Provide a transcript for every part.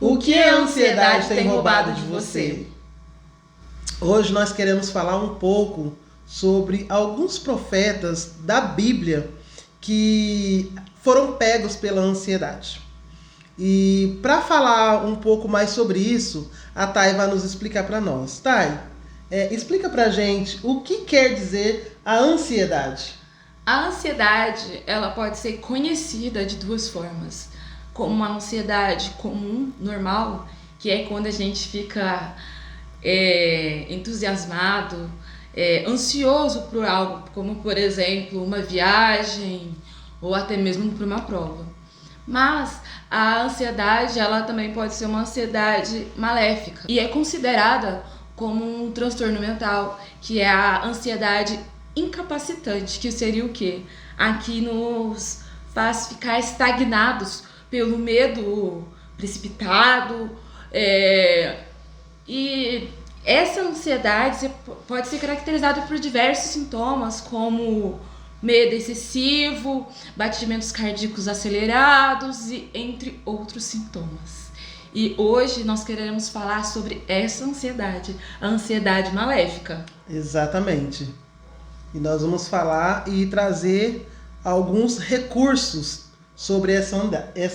O que a ansiedade tem roubado de você? Hoje nós queremos falar um pouco sobre alguns profetas da Bíblia que foram pegos pela ansiedade. E para falar um pouco mais sobre isso, a Thay vai nos explicar para nós. Thay, explica pra gente o que quer dizer a ansiedade. A ansiedade, ela pode ser conhecida de duas formas. Como uma ansiedade comum, normal, que é quando a gente fica entusiasmado, ansioso por algo, como por exemplo uma viagem ou até mesmo por uma prova. Mas a ansiedade, ela também pode ser uma ansiedade maléfica e é considerada como um transtorno mental, que é a ansiedade incapacitante, que seria o quê? Aqui nos faz ficar estagnados pelo medo precipitado, e essa ansiedade pode ser caracterizada por diversos sintomas, como medo excessivo, batimentos cardíacos acelerados e entre outros sintomas. E hoje nós queremos falar sobre essa ansiedade, a ansiedade maléfica. Exatamente. E nós vamos falar e trazer alguns recursos sobre essa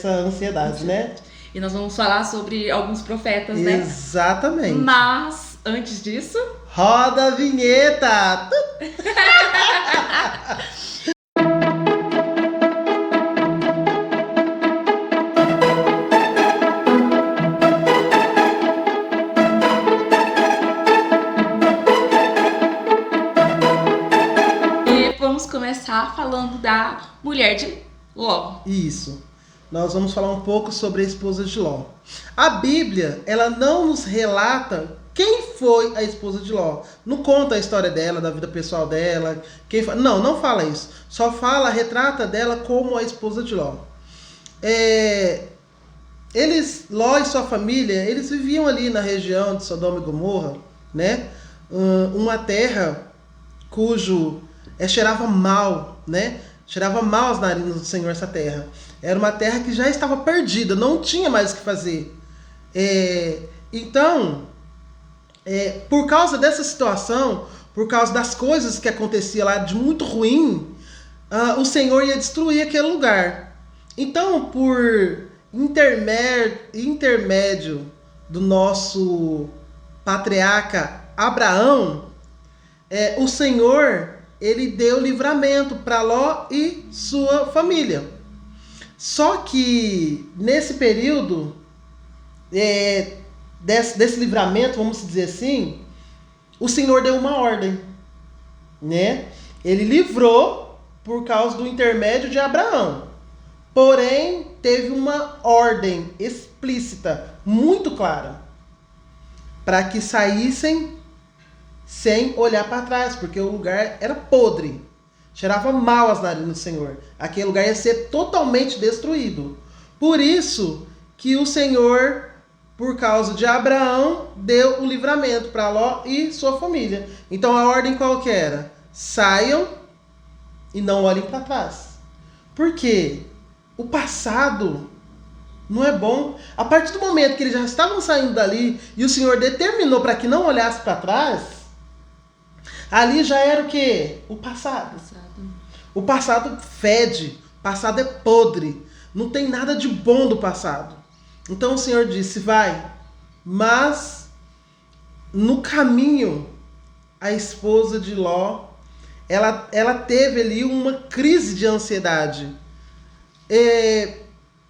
ansiedade, né? E nós vamos falar sobre alguns profetas, né? Exatamente. Mas, antes disso... roda a vinheta! E vamos começar falando da mulher de Ló. Isso. Nós vamos falar um pouco sobre a esposa de Ló. A Bíblia, ela não nos relata quem foi a esposa de Ló. Não conta a história dela, da vida pessoal dela. Não fala isso. Só retrata dela como a esposa de Ló. Ló e sua família, eles viviam ali na região de Sodoma e Gomorra, né? Uma terra cujo cheirava mal, né? Cheirava mal as narinas do Senhor essa terra. Era uma terra que já estava perdida, não tinha mais o que fazer. Então, por causa dessa situação, por causa das coisas que acontecia lá de muito ruim, o Senhor ia destruir aquele lugar. Então, por intermédio do nosso patriarca Abraão, o Senhor, ele deu livramento para Ló e sua família. Só que nesse período desse livramento, vamos dizer assim, o Senhor deu uma ordem, né? Ele livrou por causa do intermédio de Abraão. Porém, teve uma ordem explícita, muito clara, para que saíssem sem olhar para trás, porque o lugar era podre. Cheirava mal as narinas do Senhor. Aquele lugar ia ser totalmente destruído. Por isso que o Senhor, por causa de Abraão, deu o livramento para Ló e sua família. Então a ordem qual que era? Saiam e não olhem para trás. Por quê? O passado não é bom. A partir do momento que eles já estavam saindo dali e o Senhor determinou para que não olhasse para trás, ali já era o quê? O passado. O passado fede, o passado é podre, não tem nada de bom do passado. Então o Senhor disse, vai. Mas no caminho, a esposa de Ló, ela teve ali uma crise de ansiedade.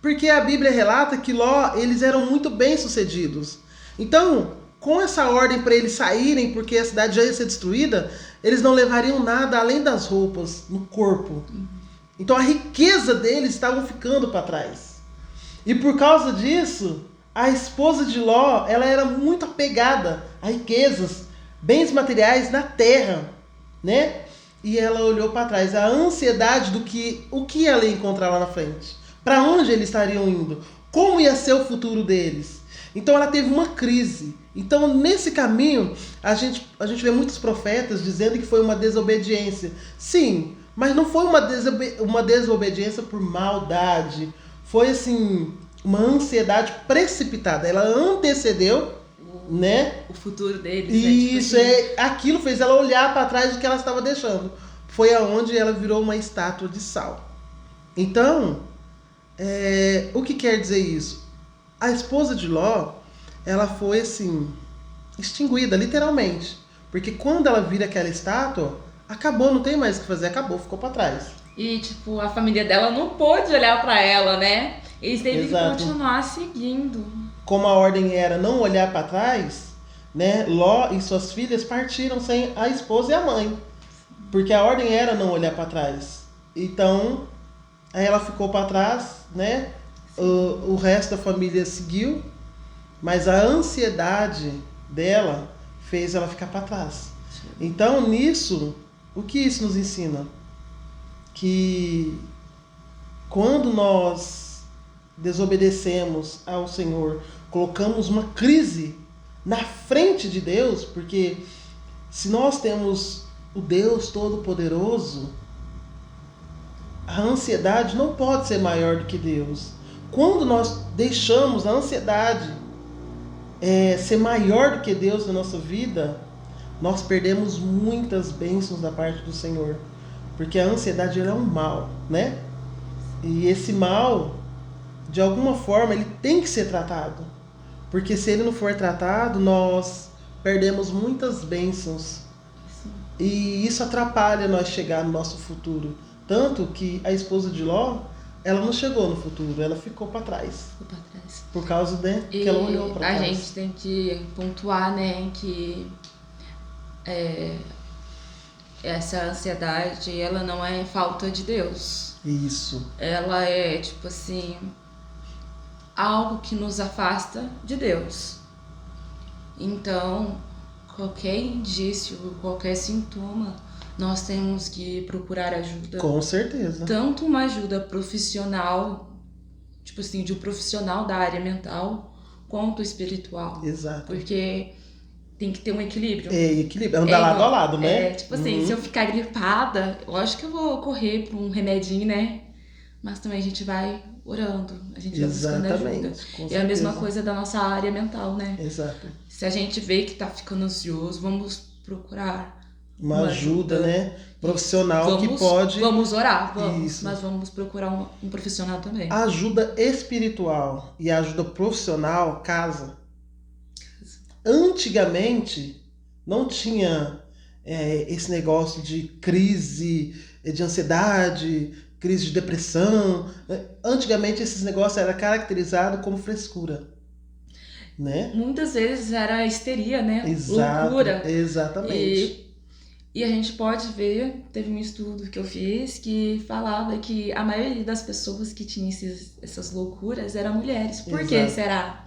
Porque a Bíblia relata que Ló, eles eram muito bem sucedidos. Então, com essa ordem para eles saírem, porque a cidade já ia ser destruída, eles não levariam nada além das roupas no corpo. Então a riqueza deles estava ficando para trás. E por causa disso, a esposa de Ló, ela era muito apegada a riquezas, bens materiais na terra, né? E ela olhou para trás, a ansiedade do o que ela ia encontrar lá na frente. Para onde eles estariam indo? Como ia ser o futuro deles? Então ela teve uma crise. Então nesse caminho a gente vê muitos profetas dizendo que foi uma desobediência. Sim, mas não foi uma desobediência por maldade. Foi assim, uma ansiedade precipitada. Ela antecedeu, né? O futuro deles. Isso, aquilo fez ela olhar para trás do que ela estava deixando. Foi aonde ela virou uma estátua de sal. Então, o que quer dizer isso? A esposa de Ló, ela foi assim, extinguida, literalmente. Porque quando ela vira aquela estátua, acabou, não tem mais o que fazer, acabou, ficou para trás. E, tipo, a família dela não pôde olhar para ela, né? Eles teve que continuar seguindo. Como a ordem era não olhar para trás, né? Ló e suas filhas partiram sem a esposa e a mãe. Porque a ordem era não olhar para trás. Então, aí ela ficou para trás, né? O resto da família seguiu, mas a ansiedade dela fez ela ficar para trás. Então, nisso, o que isso nos ensina? Que quando nós desobedecemos ao Senhor, colocamos uma crise na frente de Deus, porque se nós temos o Deus Todo-Poderoso, a ansiedade não pode ser maior do que Deus. Quando nós deixamos a ansiedade ser maior do que Deus na nossa vida, nós perdemos muitas bênçãos da parte do Senhor. Porque a ansiedade é um mal, né? E esse mal, de alguma forma, ele tem que ser tratado. Porque se ele não for tratado, nós perdemos muitas bênçãos. E isso atrapalha nós chegar no nosso futuro. Tanto que a esposa de Ló, ela não chegou no futuro, ela ficou para trás. Ficou pra trás. Por causa que ela olhou para trás. A gente tem que pontuar, né, que essa ansiedade, ela não é falta de Deus. Isso. Ela é, tipo assim, algo que nos afasta de Deus. Então, qualquer indício, qualquer sintoma, nós temos que procurar ajuda. Com certeza. Tanto uma ajuda profissional, tipo assim, de um profissional da área mental, quanto espiritual. Exato. Porque tem que ter um equilíbrio. Equilíbrio. Andar lado a lado, né? Tipo assim, se eu ficar gripada, lógico que eu vou correr pra um remedinho, né? Mas também a gente vai orando, a gente vai buscando ajuda. É a mesma coisa da nossa área mental, né? Exato. Se a gente vê que tá ficando ansioso, vamos procurar uma ajuda, né? Profissional que pode... Vamos orar, vamos. Mas vamos procurar um profissional também. A ajuda espiritual e a ajuda profissional casa. Antigamente, não tinha esse negócio de crise de ansiedade, crise de depressão. Antigamente, esses negócios eram caracterizados como frescura. Né? Muitas vezes era histeria, né? Exato, loucura. Exatamente. E a gente pode ver, teve um estudo que eu fiz que falava que a maioria das pessoas que tinham essas loucuras eram mulheres. Por que será?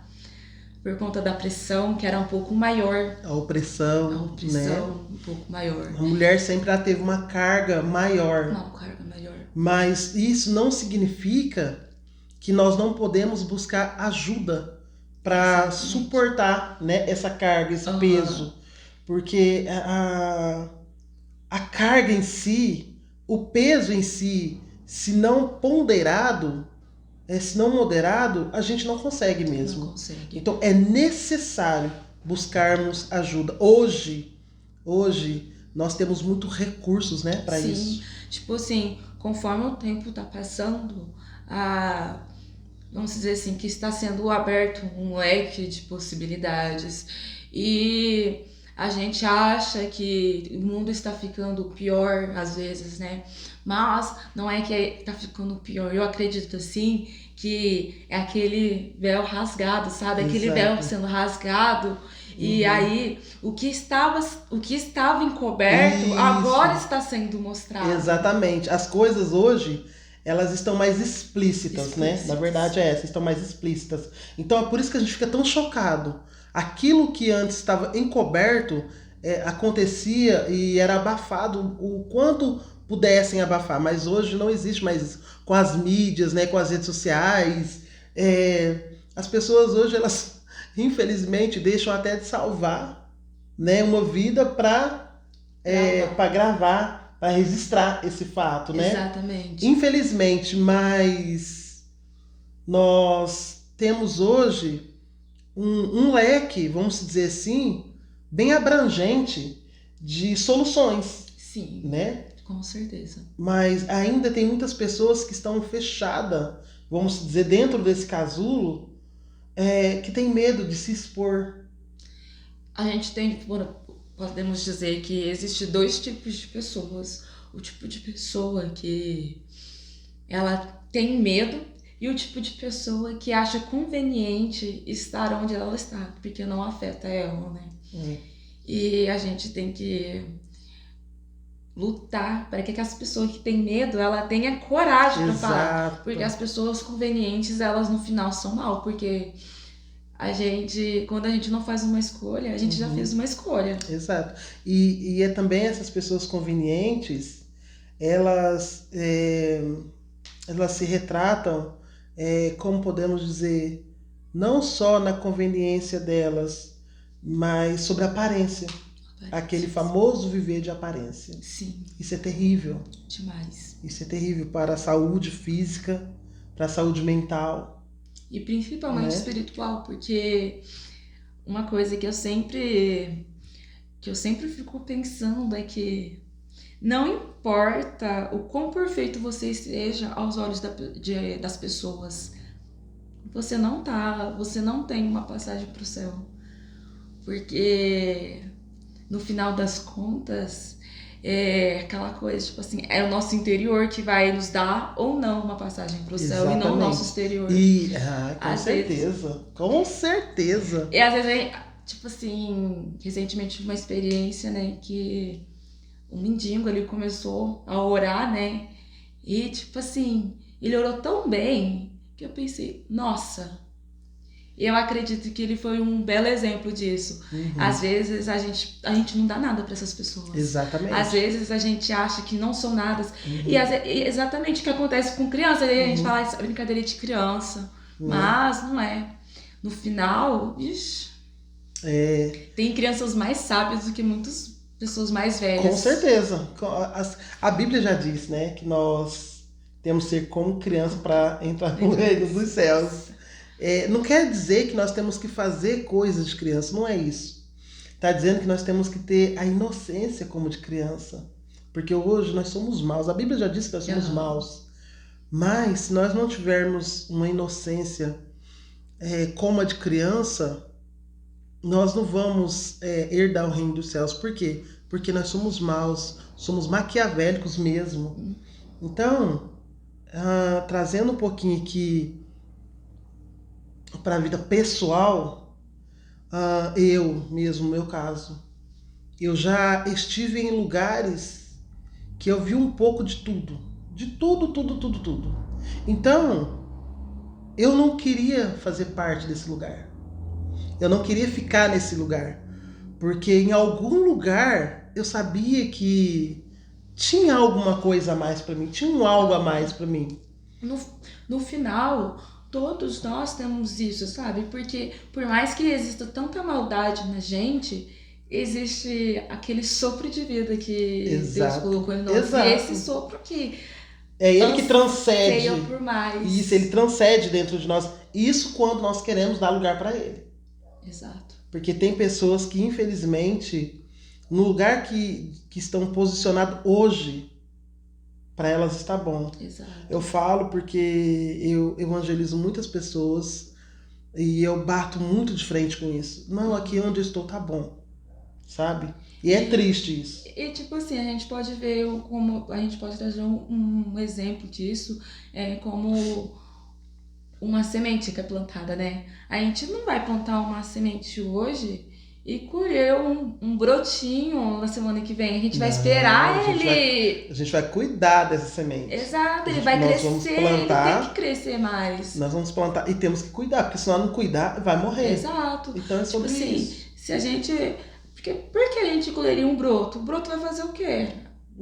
Por conta da pressão, que era um pouco maior. A opressão, né? Um pouco maior. A mulher sempre teve uma carga maior. Uma carga maior. Mas isso não significa que nós não podemos buscar ajuda para suportar, né, essa carga, esse peso. Porque a carga em si, o peso em si, se não ponderado, se não moderado, a gente não consegue mesmo. Não consegue. Então é necessário buscarmos ajuda. Hoje nós temos muitos recursos, né, para isso. Tipo assim, conforme o tempo tá passando, vamos dizer assim, que está sendo aberto um leque de possibilidades. E a gente acha que o mundo está ficando pior às vezes, né? Mas não é que está ficando pior. Eu acredito assim que é aquele véu rasgado, sabe? Aquele véu sendo rasgado. E aí, o que estava encoberto agora está sendo mostrado. Exatamente. As coisas hoje, elas estão mais explícitas, né? Na verdade estão mais explícitas. Então é por isso que a gente fica tão chocado. Aquilo que antes estava encoberto acontecia e era abafado o quanto pudessem abafar, mas hoje não existe mais isso. Com as mídias, né, com as redes sociais, as pessoas hoje, elas infelizmente deixam até de salvar, né, uma vida para gravar, para registrar esse fato, né? Exatamente. Infelizmente, mas nós temos hoje um leque, vamos dizer assim, bem abrangente de soluções, Sim, né? com certeza. Mas ainda tem muitas pessoas que estão fechadas, vamos dizer, dentro desse casulo, que tem medo de se expor. A gente tem, podemos dizer que existe dois tipos de pessoas. O tipo de pessoa que ela tem medo e o tipo de pessoa que acha conveniente estar onde ela está, porque não afeta ela, né? E a gente tem que lutar para que as pessoas que têm medo, ela tenha coragem para falar, porque as pessoas convenientes, elas no final são mal, porque quando a gente não faz uma escolha, a gente já fez uma escolha. Exato. E é também essas pessoas convenientes, elas se retratam, como podemos dizer, não só na conveniência delas, mas sobre a aparência. Aquele famoso viver de aparência. Sim. Isso é terrível. Demais. Isso é terrível para a saúde física, para a saúde mental. E principalmente espiritual, porque uma coisa que eu sempre fico pensando é que não importa o quão perfeito você esteja aos olhos das pessoas, você não tem uma passagem para o céu. Porque no final das contas, é aquela coisa, tipo assim, é o nosso interior que vai nos dar ou não uma passagem pro céu. Exatamente. E não o nosso exterior. Com certeza. E às vezes, tipo assim, recentemente uma experiência, né, que um mendigo, ele começou a orar, né, e tipo assim, ele orou tão bem que eu pensei, nossa... Eu acredito que ele foi um belo exemplo disso. Às vezes a gente não dá nada para essas pessoas. Exatamente. Às vezes a gente acha que não são nada. E exatamente o que acontece com criança. Aí a gente fala, isso é brincadeira de criança. Mas não é. No final, tem crianças mais sábias do que muitas pessoas mais velhas. Com certeza. A Bíblia já diz, né, que nós temos que ser como criança para entrar no reino dos céus. Não quer dizer que nós temos que fazer coisas de criança, não é isso. Está dizendo que nós temos que ter a inocência como de criança. Porque hoje nós somos maus. A Bíblia já diz que nós somos maus. Mas se nós não tivermos uma inocência como a de criança, nós não vamos herdar o reino dos céus. Por quê? Porque nós somos maus, somos maquiavélicos mesmo. Então, trazendo um pouquinho aqui para a vida pessoal, eu mesmo, no meu caso, eu já estive em lugares que eu vi um pouco de tudo. De tudo. Então, eu não queria fazer parte desse lugar. Eu não queria ficar nesse lugar. Porque em algum lugar eu sabia que tinha alguma coisa a mais para mim. Tinha um algo a mais para mim. No final... Todos nós temos isso, sabe? Porque por mais que exista tanta maldade na gente, existe aquele sopro de vida que Deus colocou em nós. E esse sopro que é ele que transcende. Por mais. Isso, ele transcende dentro de nós. Isso quando nós queremos dar lugar para ele. Exato. Porque tem pessoas que, infelizmente, no lugar que estão posicionados hoje, para elas está bom. Exato. Eu falo porque eu evangelizo muitas pessoas e eu bato muito de frente com isso. Não, aqui onde eu estou tá bom, sabe? E é triste isso. E tipo assim, a gente pode ver como a gente pode trazer um exemplo disso, como uma semente que é plantada, né? A gente não vai plantar uma semente hoje e colher um brotinho na semana que vem. A gente vai esperar a gente vai cuidar dessa semente. Exato, ele vai crescer, ele tem que crescer mais. Nós vamos plantar e temos que cuidar, porque se nós não cuidar, vai morrer. Exato. Então é sobre isso. Se a gente... Por que a gente colheria um broto? O broto vai fazer o quê?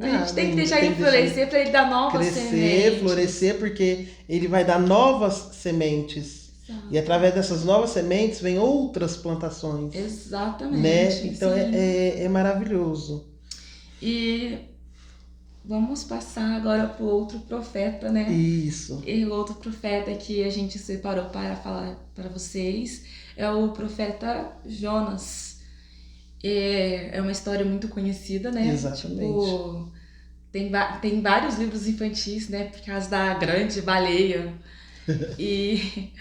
A gente tem que deixar ele florescer para ele dar novas sementes. Crescer, florescer, porque ele vai dar novas sementes. E através dessas novas sementes vem outras plantações. Exatamente. Né? Então é maravilhoso. E vamos passar agora para o outro profeta, né? Isso. E o outro profeta que a gente separou para falar para vocês é o profeta Jonas. É uma história muito conhecida, né? Exatamente. Tipo, tem vários livros infantis, né? Por causa da grande baleia. e,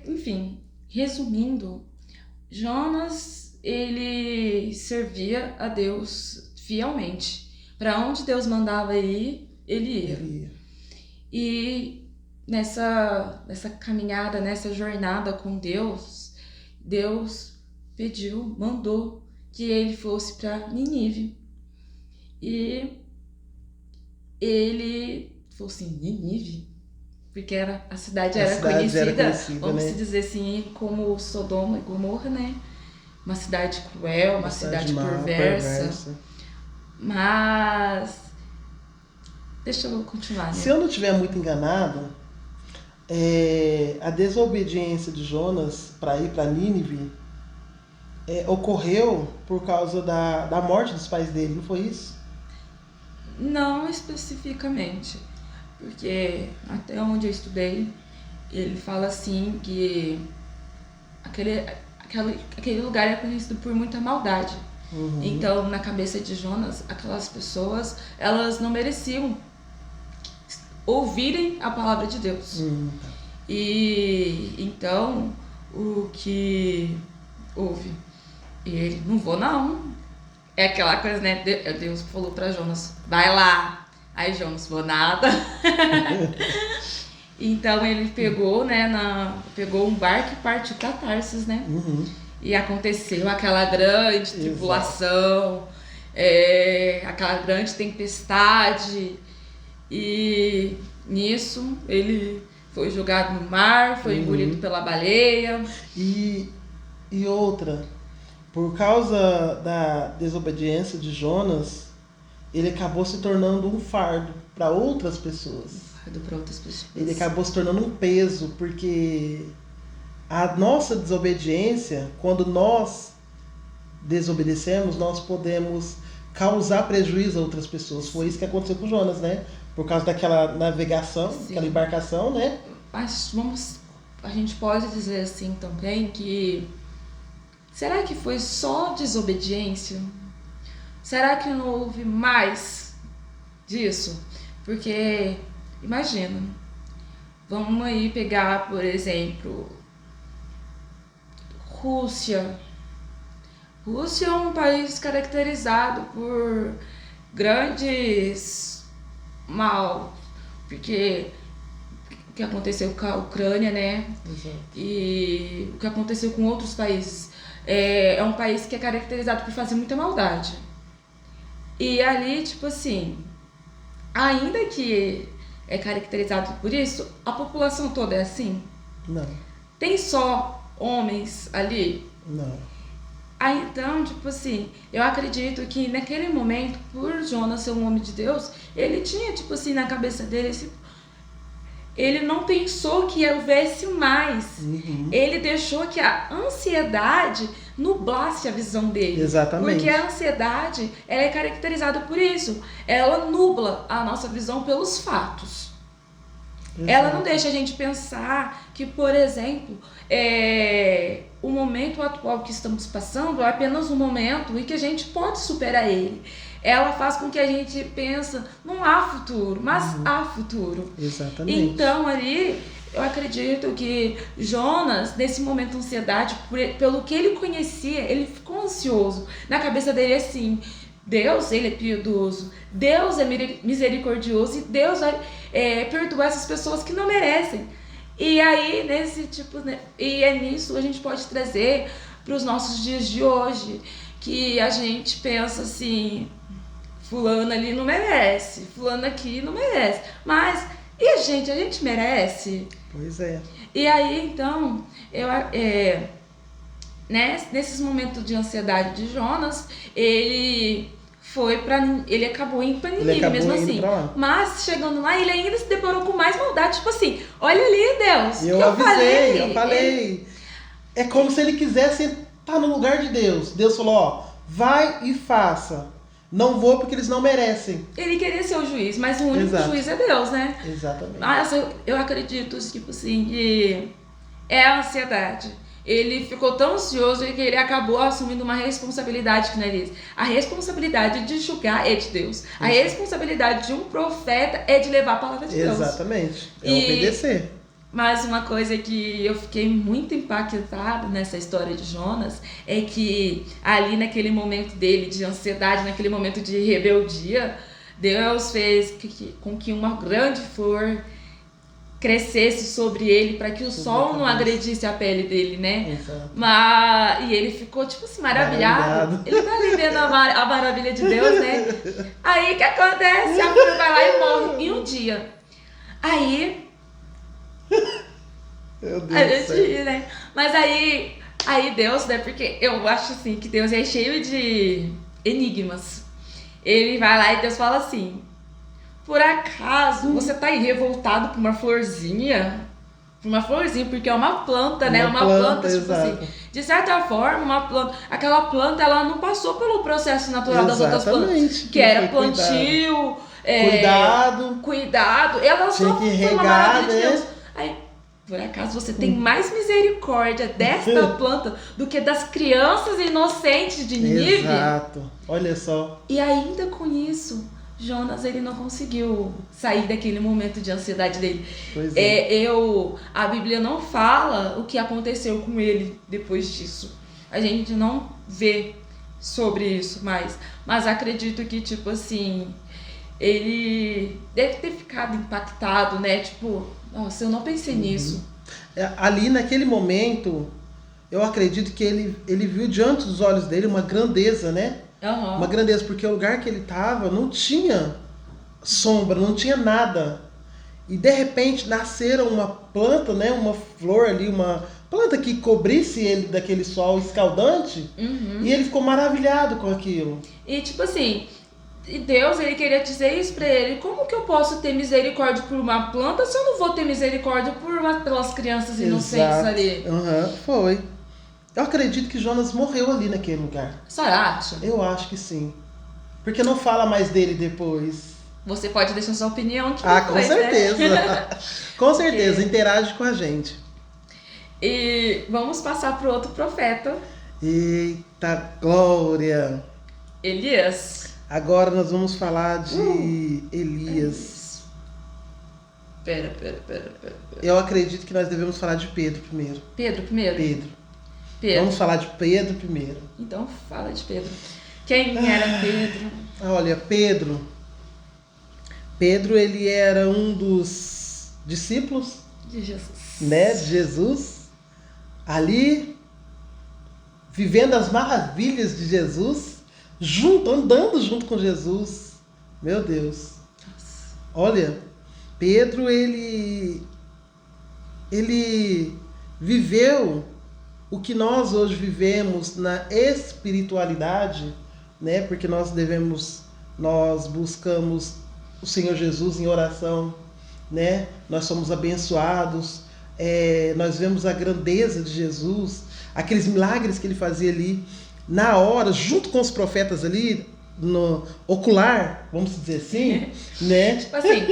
enfim, resumindo, Jonas, ele servia a Deus fielmente. Para onde Deus mandava ir, ele ia. E nessa caminhada, nessa jornada com Deus, Deus mandou que ele fosse para Nínive. E ele falou assim, Nínive? Porque a cidade era conhecida, vamos né? dizer assim, como Sodoma e Gomorra, né? Uma cidade cruel, uma cidade perversa. Mas deixa eu continuar, né? Se eu não estiver muito enganado, a desobediência de Jonas para ir para Nínive ocorreu por causa da morte dos pais dele, não foi isso? Não especificamente, porque até onde eu estudei, ele fala assim que aquele lugar é conhecido por muita maldade. Uhum. Então, na cabeça de Jonas, aquelas pessoas, elas não mereciam ouvirem a palavra de Deus. E então, o que houve? Ele, não vou não. É aquela coisa, né? Deus falou pra Jonas, vai lá. Aí Jonas, vou nada. Então ele pegou, né? Pegou um barco e partiu pra Tarsis, né? Uhum. E aconteceu aquela grande tribulação, aquela grande tempestade. E nisso ele foi jogado no mar, foi engolido pela baleia. E outra, por causa da desobediência de Jonas, ele acabou se tornando um fardo para outras pessoas. Ele acabou se tornando um peso, porque a nossa desobediência, quando nós desobedecemos, nós podemos causar prejuízo a outras pessoas. Foi isso que aconteceu com Jonas, né? Por causa daquela navegação, aquela embarcação, né? Mas a gente pode dizer assim também que será que foi só desobediência? Será que não houve mais disso? Porque, imagina, vamos aí pegar, por exemplo, Rússia. Rússia é um país caracterizado por grandes mal, porque o que aconteceu com a Ucrânia, né? Exato. E o que aconteceu com outros países. É um país que é caracterizado por fazer muita maldade. E ali, tipo assim, ainda que é caracterizado por isso, a população toda é assim? Não. Tem só homens ali? Não. Aí, então, tipo assim, eu acredito que naquele momento, por Jonas ser um homem de Deus, ele tinha, tipo assim, na cabeça dele, ele não pensou que houvesse mais. Ele deixou que a ansiedade nublasse a visão dele. Exatamente. Porque a ansiedade, ela é caracterizada por isso. Ela nubla a nossa visão pelos fatos. Exato. Ela não deixa a gente pensar que, por exemplo, o momento atual que estamos passando é apenas um momento e que a gente pode superar ele. Ela faz com que a gente pense, não há futuro, mas há futuro. Exatamente. Então, ali, eu acredito que Jonas, nesse momento de ansiedade, pelo que ele conhecia, ele ficou ansioso. Na cabeça dele, assim, Deus, ele é piedoso, Deus é misericordioso e Deus vai perdoar essas pessoas que não merecem. E aí, e é nisso que a gente pode trazer para os nossos dias de hoje, que a gente pensa assim, fulano ali não merece, fulano aqui não merece, mas e a gente merece? Pois é. E aí, então, nesses momentos de ansiedade de Jonas, ele acabou indo pra Nínive mesmo assim. Mas chegando lá, ele ainda se deparou com mais maldade. Tipo assim, olha ali, Deus. Eu falei. É como se ele quisesse estar no lugar de Deus. Deus falou, vai e faça. Não vou porque eles não merecem. Ele queria ser o juiz, mas o único Exato. juiz é Deus, né? Exatamente. Nossa, eu acredito, tipo assim, que é a ansiedade. Ele ficou tão ansioso que ele acabou assumindo uma responsabilidade que não é dele. A responsabilidade de julgar é de Deus. A responsabilidade de um profeta é de levar a palavra de Deus. Exatamente. É E- obedecer. Mas uma coisa que eu fiquei muito impactada nessa história de Jonas é que ali naquele momento dele de ansiedade, naquele momento de rebeldia, Deus fez com que uma grande flor crescesse sobre ele para que o sol não agredisse a pele dele, né? Exato. E ele ficou, tipo assim, maravilhado. Maravilhado. Ele tá ali vendo a maravilha de Deus, né? Aí o que acontece? A flor vai lá e morre em um dia. Aí Meu Deus a do gente céu. ri, né? Mas aí Deus, né? Porque eu acho assim que Deus é cheio de enigmas. Ele vai lá e Deus fala assim: por acaso você tá aí revoltado por uma florzinha? Por uma florzinha, porque é uma planta, né? Uma planta, tipo exato. assim. De certa forma, uma planta. Aquela planta, ela não passou pelo processo natural das outras plantas. Exatamente. Que era Foi plantio, cuidado. Ela Tinha só que foi uma regar, maravilha de né? Deus. Aí, por acaso você tem mais misericórdia desta planta do que das crianças inocentes de Nínive? Exato. Olha só. E ainda com isso, Jonas ele não conseguiu sair daquele momento de ansiedade dele. Pois é. A Bíblia não fala o que aconteceu com ele depois disso. A gente não vê sobre isso mais. Mas acredito que, tipo assim, ele deve ter ficado impactado, né? Tipo, nossa, eu não pensei nisso. Ali naquele momento, eu acredito que ele viu diante dos olhos dele uma grandeza, né? Aham. Uma grandeza, porque o lugar que ele estava não tinha sombra, não tinha nada. E de repente nasceram uma planta, né? Uma flor ali, uma planta que cobrisse ele daquele sol escaldante. Uhum. E ele ficou maravilhado com aquilo. E tipo assim, e Deus, ele queria dizer isso pra ele: como que eu posso ter misericórdia por uma planta se eu não vou ter misericórdia pelas crianças inocentes Exato. ali? Foi. Eu acredito que Jonas morreu ali naquele lugar. A senhora acha? Eu acho que sim. Porque não fala mais dele depois. Você pode deixar sua opinião aqui Com depois, né? certeza. Com certeza, interage com a gente. E vamos passar pro outro profeta, Eita glória! Elias. Agora nós vamos falar de Elias. Pera. Eu acredito que nós devemos falar de Pedro primeiro. Pedro primeiro? Pedro. Pedro. Vamos falar de Pedro primeiro. Então fala de Pedro. Quem era Pedro? Olha, Pedro, ele era um dos discípulos, De Jesus. né, de Jesus, ali vivendo as maravilhas de Jesus, andando junto com Jesus. Meu Deus. Olha, Pedro, ele viveu o que nós hoje vivemos na espiritualidade, né? Porque nós buscamos o Senhor Jesus em oração, né? Nós somos abençoados, nós vemos a grandeza de Jesus, aqueles milagres que ele fazia ali, na hora, junto com os profetas ali, no ocular, vamos dizer assim, né? Tipo assim,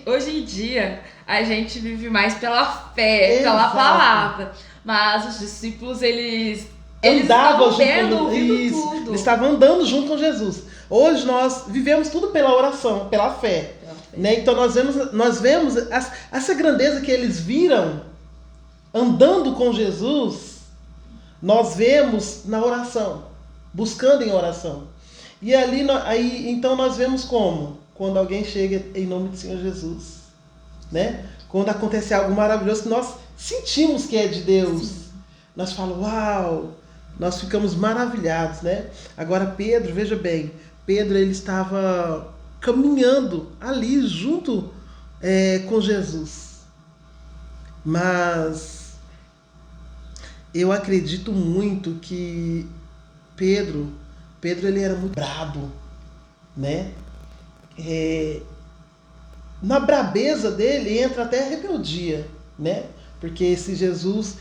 hoje em dia a gente vive mais pela fé, pela Exato. palavra. Mas os discípulos, eles Andava estavam vendo, ouvindo tudo. Eles estavam andando junto com Jesus. Hoje nós vivemos tudo pela oração, pela fé. Né? Então nós vemos essa grandeza que eles viram andando com Jesus, nós vemos na oração, buscando em oração. E aí então nós vemos como? Quando alguém chega em nome do Senhor Jesus, né? Quando acontece algo maravilhoso que nós sentimos que é de Deus. Sim. Nós falamos, uau, nós ficamos maravilhados, né? Agora Pedro, veja bem, Pedro ele estava caminhando ali junto com Jesus. Mas eu acredito muito que Pedro ele era muito brabo, né? Na brabeza dele entra até a rebeldia, né? Porque esse Jesus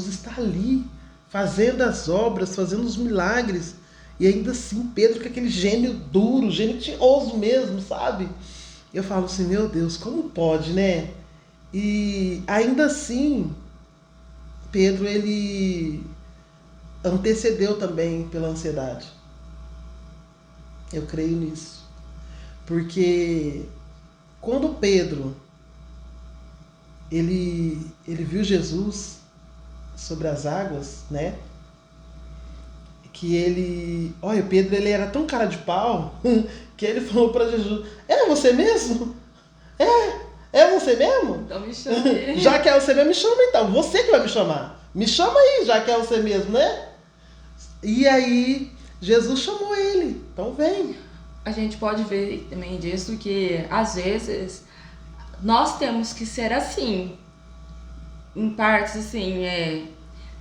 está ali, fazendo as obras, fazendo os milagres, E ainda assim, Pedro com aquele gênio duro, gênio tinhoso mesmo, sabe? Eu falo assim, meu Deus, como pode, né? E ainda assim, Pedro, ele antecedeu também pela ansiedade. Eu creio nisso. Porque quando Pedro, ele viu Jesus sobre as águas, né? Que ele... Olha, Pedro, ele era tão cara de pau que ele falou para Jesus, é você mesmo? É você mesmo? Então me chame. Já que é você mesmo, me chama então. Você que vai me chamar. Me chama aí, já que é você mesmo, né? E aí, Jesus chamou ele. Então vem. A gente pode ver também disso que, às vezes, nós temos que ser assim. Em partes, assim,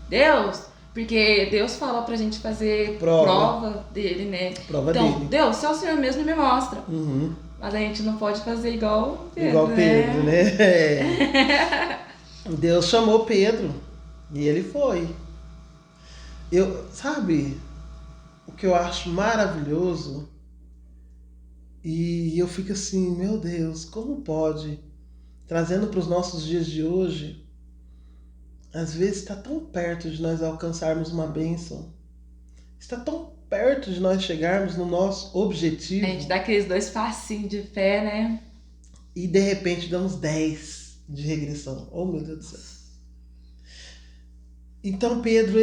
Deus... Porque Deus falou pra gente fazer prova dele, né? Prova então, dele. Deus, se é o Senhor mesmo, me mostra. Uhum. Mas a gente não pode fazer igual Pedro, Igual Pedro, né? Deus chamou Pedro e ele foi. Sabe, o que eu acho maravilhoso, e eu fico assim, meu Deus, como pode, trazendo para os nossos dias de hoje, às vezes está tão perto de nós alcançarmos uma bênção, está tão perto de nós chegarmos no nosso objetivo. A gente dá aqueles 2 passinhos de fé, né? E de repente damos 10 de regressão. Oh, meu Deus do céu. Então Pedro,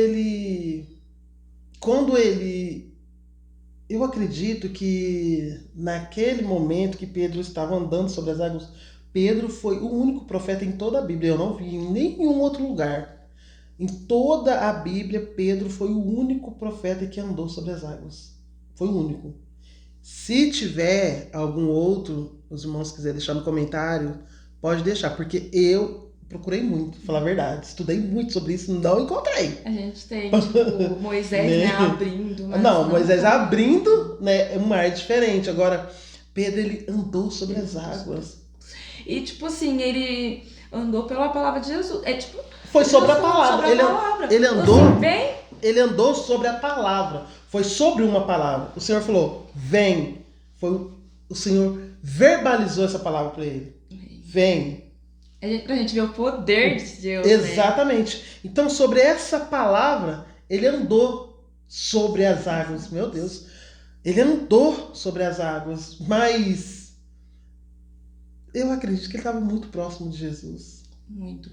eu acredito que naquele momento que Pedro estava andando sobre as águas, Pedro foi o único profeta em toda a Bíblia. Eu não vi em nenhum outro lugar. Em toda a Bíblia, Pedro foi o único profeta que andou sobre as águas. Foi o único. Se tiver algum outro, os irmãos quiserem deixar no comentário, pode deixar, porque eu procurei muito, pra falar a verdade. Estudei muito sobre isso, não encontrei. A gente tem, tipo, Moisés, né, abrindo. Mas não, Moisés abrindo, né, é um mar diferente. Agora, Pedro, ele andou sobre as águas. E, tipo assim, ele andou pela palavra de Jesus. Foi sobre a palavra. Ele andou, assim, vem. Ele andou sobre a palavra. Foi sobre uma palavra. O Senhor falou, vem. O Senhor verbalizou essa palavra para ele. Vem. Pra gente ver o poder de Deus. Exatamente. Né? Então, sobre essa palavra, ele andou sobre as águas. Meu Deus. Ele andou sobre as águas. Mas eu acredito que ele estava muito próximo de Jesus. Muito.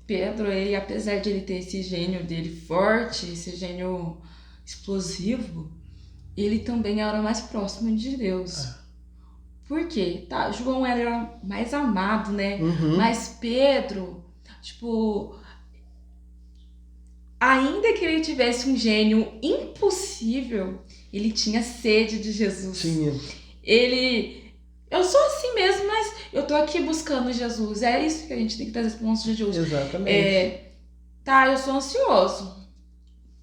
Pedro, ele, apesar de ele ter esse gênio dele forte, esse gênio explosivo, ele também era mais próximo de Deus. Por quê? Tá, João era mais amado, né? Uhum. Mas Pedro, tipo, ainda que ele tivesse um gênio impossível, ele tinha sede de Jesus. Tinha. Eu sou assim mesmo, mas eu tô aqui buscando Jesus. É isso que a gente tem que trazer para os nossos dias de hoje. Exatamente. Eu sou ansioso,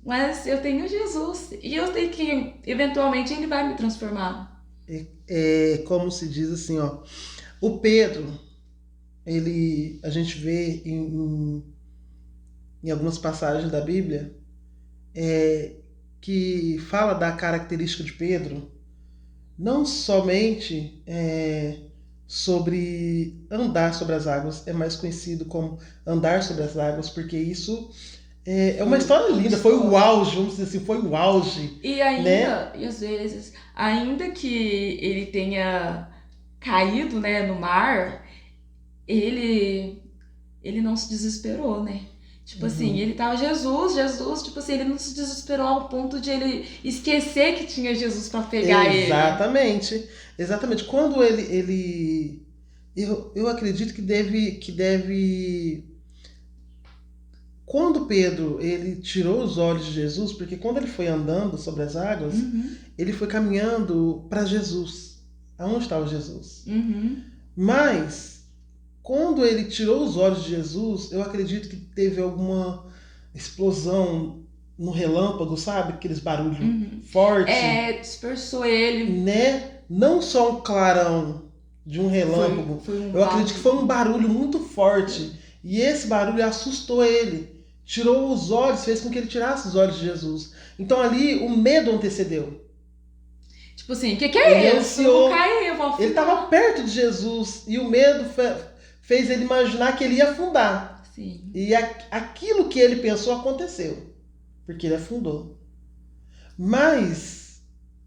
mas eu tenho Jesus. E eu sei que, eventualmente, ele vai me transformar. Como se diz assim, ó. O Pedro, a gente vê em algumas passagens da Bíblia, que fala da característica de Pedro, não somente sobre andar sobre as águas, é mais conhecido como andar sobre as águas, porque isso é uma história linda, foi o auge, vamos dizer assim, foi o auge. E ainda, né? E às vezes, ainda que ele tenha caído, né, no mar, ele não se desesperou, né? Tipo assim, ele tava Jesus, tipo assim, ele não se desesperou ao ponto de ele esquecer que tinha Jesus para pegar ele. Exatamente. Quando eu acredito que deve quando Pedro, ele tirou os olhos de Jesus, porque quando ele foi andando sobre as águas, ele foi caminhando para Jesus. Aonde estava Jesus? Mas quando ele tirou os olhos de Jesus, eu acredito que teve alguma explosão no relâmpago, sabe? Aqueles barulhos fortes. Dispersou ele. Né? Não só um clarão de um relâmpago. Eu acredito que foi um barulho muito forte. E esse barulho assustou ele. tirou os olhos, fez com que ele tirasse os olhos de Jesus. Então ali o medo antecedeu. Tipo assim, o que é isso? Eu vou cair, eu vou afundar. Ele estava perto de Jesus e o medo fez ele imaginar que ele ia afundar. Sim. E aquilo que ele pensou aconteceu, porque ele afundou. Mas,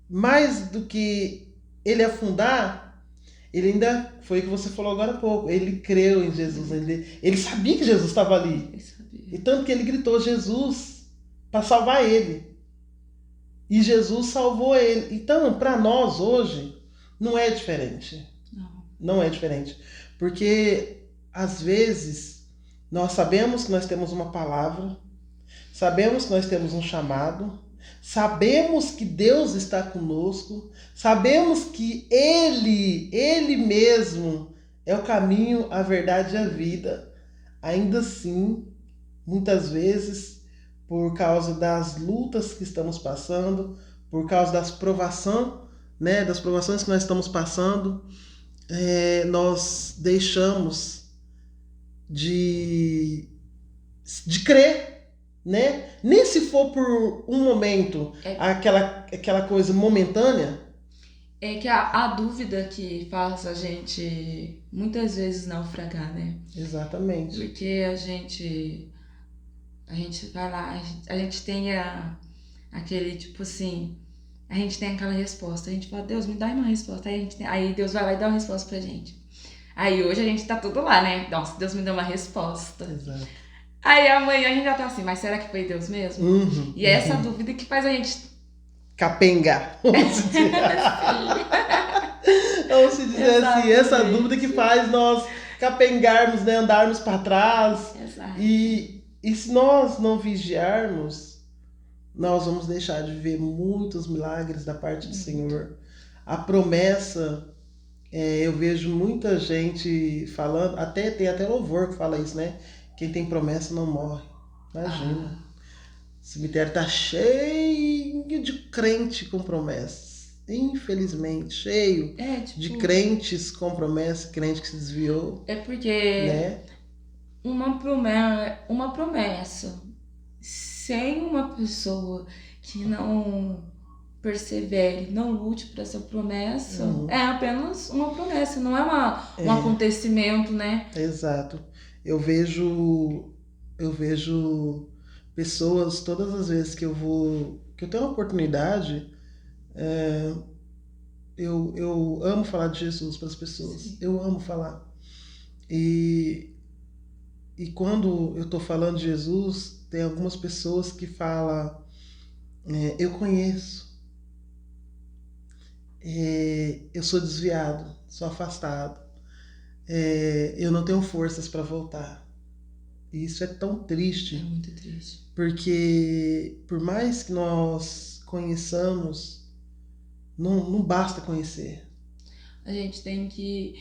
mais do que ele afundar, ele ainda, foi o que você falou agora há pouco, ele creu em Jesus, ele sabia que Jesus estava ali. Ele sabia. E tanto que ele gritou Jesus para salvar ele. E Jesus salvou ele. Então, para nós hoje, não é diferente. Não é diferente. Porque, às vezes, nós sabemos que nós temos uma palavra, sabemos que nós temos um chamado, sabemos que Deus está conosco, sabemos que Ele mesmo é o caminho, a verdade e a vida. Ainda assim, muitas vezes, por causa das lutas que estamos passando, por causa das provações, né, das provações que nós estamos passando, nós deixamos de crer, né? Nem se for por um momento, aquela coisa momentânea. É que a dúvida que faz a gente muitas vezes naufragar, né? Exatamente. Porque a gente vai lá, a gente tem aquele tipo assim, a gente tem aquela resposta, a gente fala, Deus, me dá uma resposta, aí Deus vai lá e dá uma resposta pra gente. Aí hoje a gente tá tudo lá, né? Nossa, Deus me deu uma resposta. Exato. Aí amanhã a gente já tá assim, mas será que foi Deus mesmo? E é essa dúvida que faz a gente capengar. Vamos se dizer assim, essa dúvida que faz nós capengarmos, né? Andarmos para trás. Exato. E se nós não vigiarmos, nós vamos deixar de ver muitos milagres da parte do Senhor. A promessa, eu vejo muita gente falando, tem até louvor que fala isso, né? Quem tem promessa não morre. Imagina. O cemitério tá cheio de crente com promessas. Infelizmente, cheio de crentes com promessas, crente que se desviou. É porque né? uma promessa sem uma pessoa que não persevere, não lute para essa promessa, é apenas uma promessa, não é um acontecimento, né? Exato. Eu vejo pessoas, todas as vezes que eu tenho a oportunidade, eu amo falar de Jesus para as pessoas. Sim. Eu amo falar. E quando eu estou falando de Jesus, tem algumas pessoas que falam, eu conheço, eu sou desviado, sou afastado, eu não tenho forças para voltar. E isso é tão triste. É muito triste. Porque por mais que nós conheçamos, não basta conhecer. A gente tem que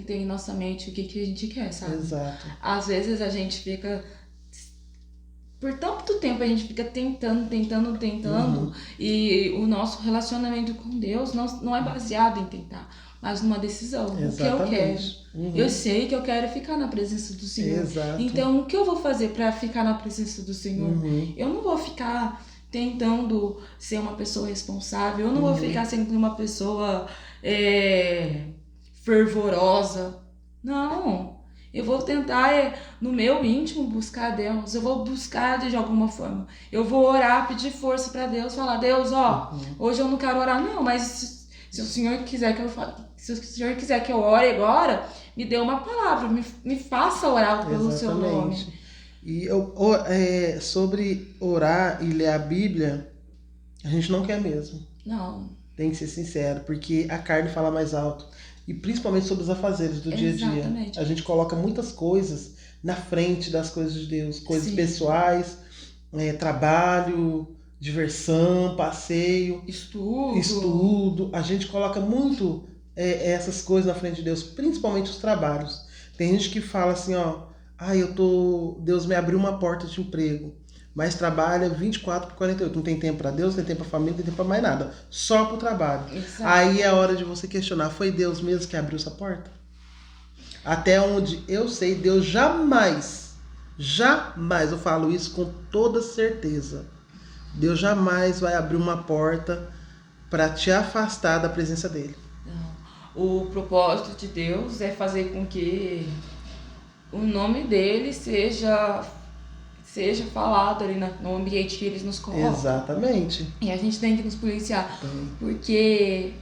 ter em nossa mente o que a gente quer, sabe? Exato. Às vezes a gente fica... Por tanto tempo a gente fica tentando, e o nosso relacionamento com Deus não é baseado em tentar, mas numa decisão. Exatamente. O que eu quero. Eu sei que eu quero ficar na presença do Senhor. Exato. Então, o que eu vou fazer para ficar na presença do Senhor? Eu não vou ficar tentando ser uma pessoa responsável, eu não vou ficar sendo uma pessoa fervorosa. Não. Eu vou tentar, no meu íntimo, buscar Deus. Eu vou buscar de alguma forma. Eu vou orar, pedir força para Deus, falar, Deus, hoje eu não quero orar, não, mas se o Senhor quiser que eu ore agora, me dê uma palavra, me faça orar pelo seu nome. E sobre orar e ler a Bíblia, a gente não quer mesmo. Não. Tem que ser sincero, porque a carne fala mais alto. E principalmente sobre os afazeres do dia a dia. Exatamente. A gente coloca muitas coisas na frente das coisas de Deus. Coisas pessoais, trabalho, diversão, passeio, estudo. A gente coloca muito essas coisas na frente de Deus, principalmente os trabalhos. Tem gente que fala assim, Deus me abriu uma porta de emprego, mas trabalha 24/48. Não tem tempo para Deus, não tem tempo para família, não tem tempo para mais nada. Só pro trabalho. Exato. Aí é a hora de você questionar, foi Deus mesmo que abriu essa porta? Até onde eu sei, Deus jamais jamais, eu falo isso com toda certeza, Deus jamais vai abrir uma porta para te afastar da presença dele. Não. O propósito de Deus é fazer com que o nome dele seja falado ali no ambiente que eles nos colocam. Exatamente. E a gente tem que nos policiar, Tem. porque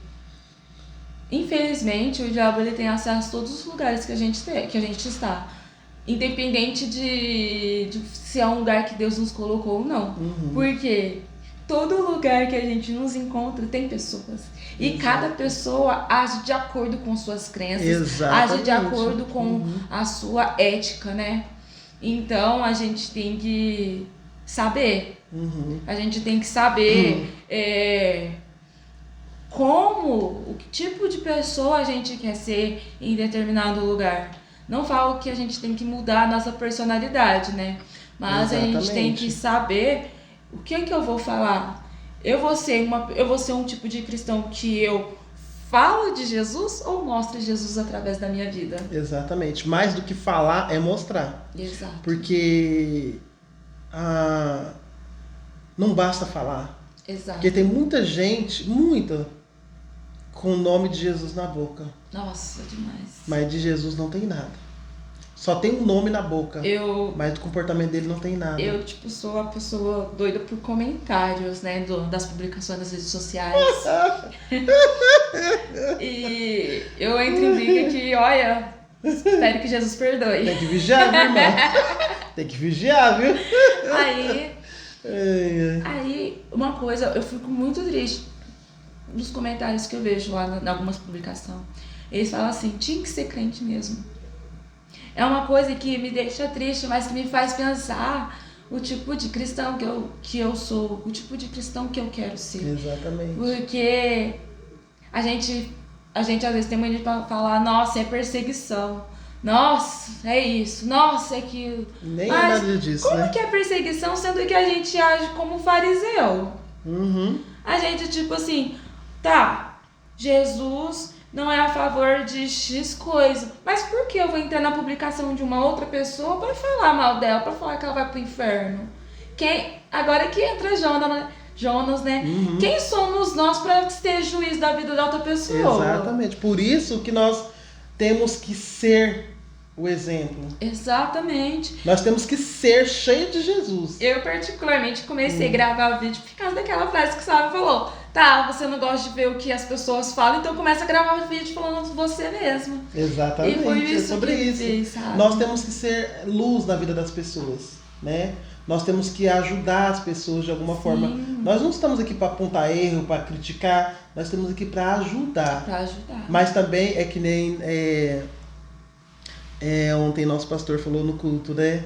infelizmente o diabo ele tem acesso a todos os lugares que a gente está, independente de se é um lugar que Deus nos colocou ou não. Porque todo lugar que a gente nos encontra tem pessoas. E cada pessoa age de acordo com suas crenças, Exatamente. age de acordo com a sua ética, né? Então a gente tem que saber. A gente tem que saber o tipo de pessoa a gente quer ser em determinado lugar. Não falo que a gente tem que mudar a nossa personalidade, né? Mas Exatamente. a gente tem que saber o que eu vou falar. Eu vou ser um tipo de cristão que eu falo de Jesus ou mostro Jesus através da minha vida? Exatamente. Mais do que falar é mostrar. Exato. Porque não basta falar. Exato. Porque tem muita gente, com o nome de Jesus na boca. Nossa, demais. Mas de Jesus não tem nada. Só tem um nome na boca. Mas do comportamento dele não tem nada. Eu, sou a pessoa doida por comentários, né? Das publicações das redes sociais. E eu entro em briga que, olha, espero que Jesus perdoe. Tem que vigiar, viu, irmã? Tem que vigiar, viu? Aí, uma coisa, eu fico muito triste nos comentários que eu vejo lá em algumas publicações. Eles falam assim, tinha que ser crente mesmo. É uma coisa que me deixa triste, mas que me faz pensar o tipo de cristão que eu sou, o tipo de cristão que eu quero ser. Exatamente. Porque a gente às vezes tem mania de falar, nossa, é perseguição. Nossa, é isso. Nossa, é aquilo. Nem mas é nada disso, como né? que é perseguição, sendo que a gente age como fariseu? A gente, assim, tá, Jesus não é a favor de X coisa, mas por que eu vou entrar na publicação de uma outra pessoa pra falar mal dela, pra falar que ela vai pro inferno? Agora que entra Jonas, né? Quem somos nós pra ter juízo da vida da outra pessoa? Exatamente. Por isso que nós temos que ser o exemplo. Exatamente. Nós temos que ser cheios de Jesus. Eu, particularmente, comecei a gravar vídeo por causa daquela frase que o Sábio falou. Tá, você não gosta de ver o que as pessoas falam, então começa a gravar vídeo falando de você mesmo. Exatamente. E foi isso sobre que isso. Fiz, sabe? Nós temos que ser luz na vida das pessoas, né? Nós temos que ajudar as pessoas de alguma forma. Nós não estamos aqui para apontar erro, para criticar. Nós estamos aqui para ajudar. Para ajudar. Mas também é que nem ontem nosso pastor falou no culto, né?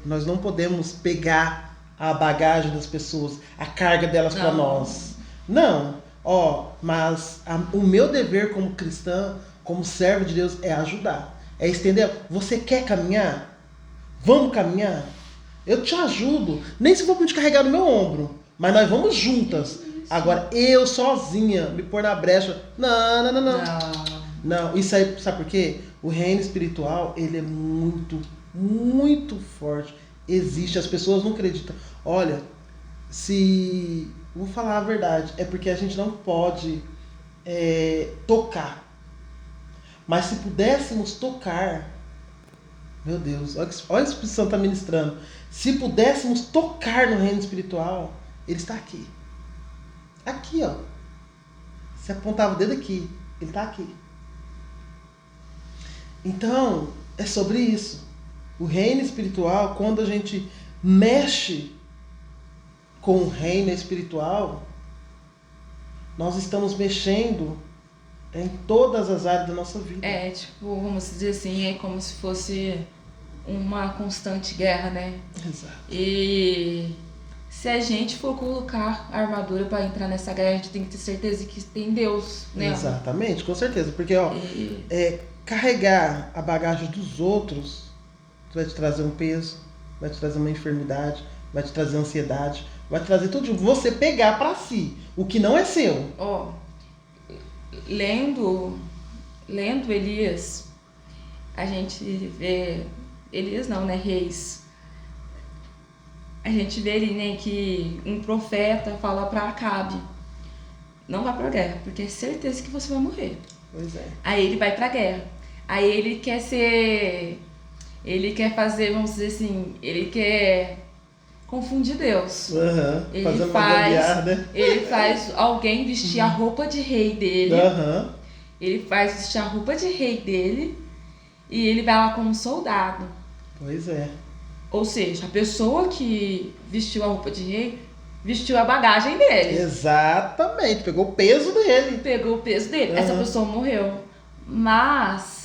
Nós não podemos pegar a bagagem das pessoas, a carga delas para nós. Não. Mas o meu dever como cristã, como servo de Deus, é ajudar. É estender. Você quer caminhar? Vamos caminhar? Eu te ajudo. Nem se for para te carregar no meu ombro. Mas nós vamos juntas. Isso. Agora, eu sozinha, me pôr na brecha. Não. Isso aí, sabe por quê? O reino espiritual, ele é muito, muito forte. Existe, as pessoas não acreditam. Olha, vou falar a verdade, é porque a gente não pode tocar. Mas se pudéssemos tocar, meu Deus, olha o Espírito Santo está ministrando. Se pudéssemos tocar no reino espiritual, ele está aqui. Aqui, ó. Se apontava o dedo aqui, ele está aqui. Então, é sobre isso. O reino espiritual, quando a gente mexe com o reino espiritual, nós estamos mexendo em todas as áreas da nossa vida. Vamos dizer assim, é como se fosse uma constante guerra, né? Exato. E se a gente for colocar a armadura para entrar nessa guerra, a gente tem que ter certeza que tem Deus, né? Exatamente, com certeza. Porque, carregar a bagagem dos outros vai te trazer um peso, vai te trazer uma enfermidade, vai te trazer ansiedade, vai te trazer tudo. Você pegar para si o que não é seu. Lendo Elias, a gente vê Elias não, né? Reis. A gente vê ali, né, que um profeta fala pra Acabe: não vá pra guerra, porque é certeza que você vai morrer. Pois é. Aí ele vai pra guerra. Aí ele quer ser... Ele quer fazer, vamos dizer assim, ele quer confundir Deus. Uhum. Ele Fazendo uma faz, gambiarra. ele faz alguém vestir a roupa de rei dele. Uhum. Ele faz vestir a roupa de rei dele e ele vai lá como soldado. Pois é. Ou seja, a pessoa que vestiu a roupa de rei vestiu a bagagem dele. Exatamente. Pegou o peso dele. Pegou o peso dele. Uhum. Essa pessoa morreu. Mas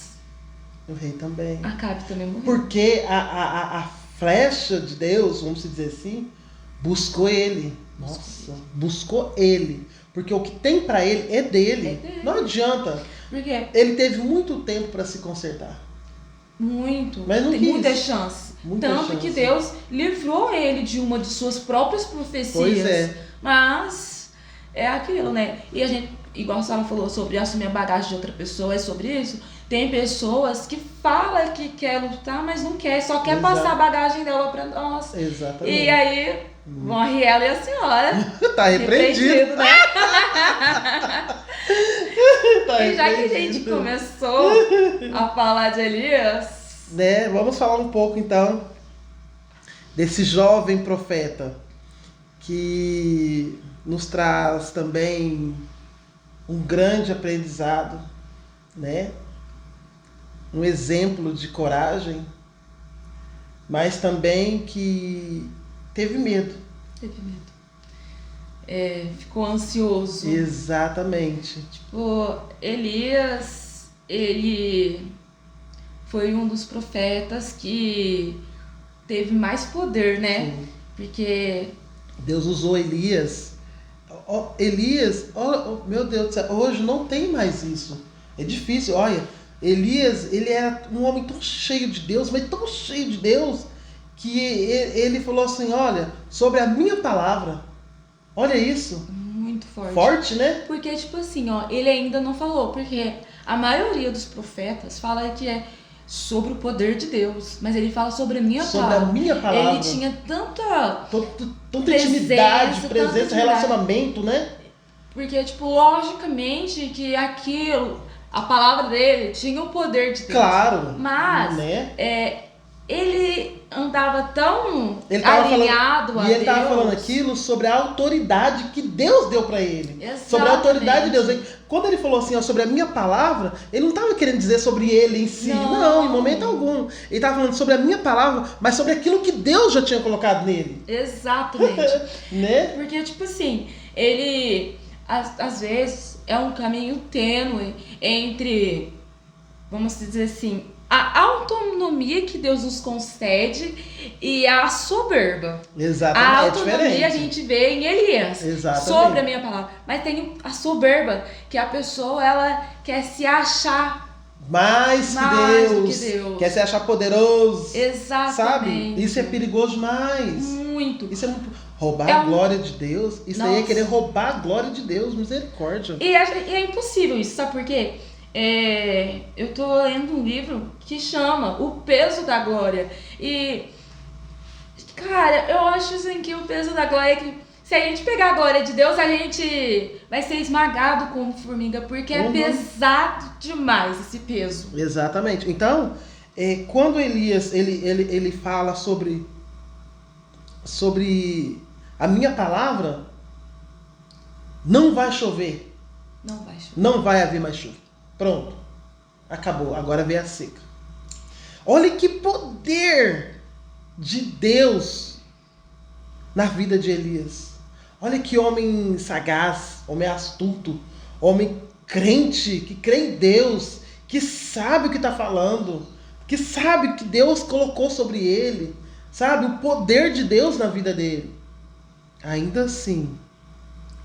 O rei também. Acabe também morreu. Porque a flecha de Deus, vamos dizer assim, buscou ele. Nossa, buscou ele. Porque o que tem pra ele é dele. É dele. Não adianta. Por quê? Ele teve muito tempo pra se consertar. Muito. Mas não Tem quis. muita chance. Muita Tanto chance. que Deus livrou ele de uma de suas próprias profecias. Pois é. Mas é aquilo, né? E a gente, igual a Sara falou sobre assumir a bagagem de outra pessoa, é sobre isso. Tem pessoas que falam que quer lutar, mas não quer, só quer Exato. passar a bagagem dela pra nós. Exatamente. E aí, morre ela e a senhora. Tá repreendido. Né? Tá E já que a gente repreendido. começou a falar de Elias, Né? Vamos falar um pouco então desse jovem profeta que nos traz também um grande aprendizado, né? Um exemplo de coragem, mas também que teve medo. teve medo. Ficou ansioso. Exatamente. Tipo, Elias, ele foi um dos profetas que teve mais poder, né? Sim. Porque Deus usou Elias. Elias, meu Deus do céu, hoje não tem mais isso. É difícil, olha. Elias, ele era um homem tão cheio de Deus, mas tão cheio de Deus, que ele falou assim, olha, sobre a minha palavra, olha isso. muito forte. Forte, né? Porque, tipo assim, ó, ele ainda não falou, porque a maioria dos profetas fala que é sobre o poder de Deus, mas ele fala sobre a minha Sobre palavra. a minha palavra. Ele tinha tanta... Tanta Presença, intimidade, tanta presença, intimidade. relacionamento, né? Porque, tipo, logicamente que aquilo, a palavra dele tinha o poder de Deus. Claro. Mas, né? ele andava tão Ele tava alinhado falando, a e ele estava Deus. falando aquilo sobre a autoridade que Deus deu para ele. Exatamente. Sobre a autoridade de Deus. Quando ele falou assim, ó, sobre a minha palavra, ele não estava querendo dizer sobre ele em si. Não, em momento algum. Ele estava falando sobre a minha palavra, mas sobre aquilo que Deus já tinha colocado nele. Exatamente. Né? Porque, tipo assim, ele, às vezes, é um caminho tênue entre, vamos dizer assim, a autonomia que Deus nos concede e a soberba. Exatamente. A É autonomia diferente. a gente vê em Elias, Exatamente. sobre a minha palavra. Mas tem a soberba, que a pessoa, ela quer se achar Mais do que que Deus. Quer se achar poderoso. exatamente. Sabe? Isso é perigoso demais. Muito. Isso é muito. Roubar É a um- glória de Deus. Isso aí é Nossa. querer roubar a glória de Deus. Misericórdia. E é impossível isso, sabe por quê? Eu tô lendo um livro que chama O Peso da Glória. E, cara, eu acho assim que o peso da glória é que se a gente pegar a glória de Deus, a gente vai ser esmagado como formiga, porque é Uhum. pesado demais esse peso. Exatamente. Então, quando Elias ele fala sobre a minha palavra, não vai chover. Não vai chover. Não vai haver mais chuva. Pronto. Acabou. Agora vem a seca. Olha que poder de Deus na vida de Elias. Olha que homem sagaz, homem astuto, homem crente, que crê em Deus, que sabe o que está falando, que sabe que Deus colocou sobre ele, sabe o poder de Deus na vida dele. Ainda assim,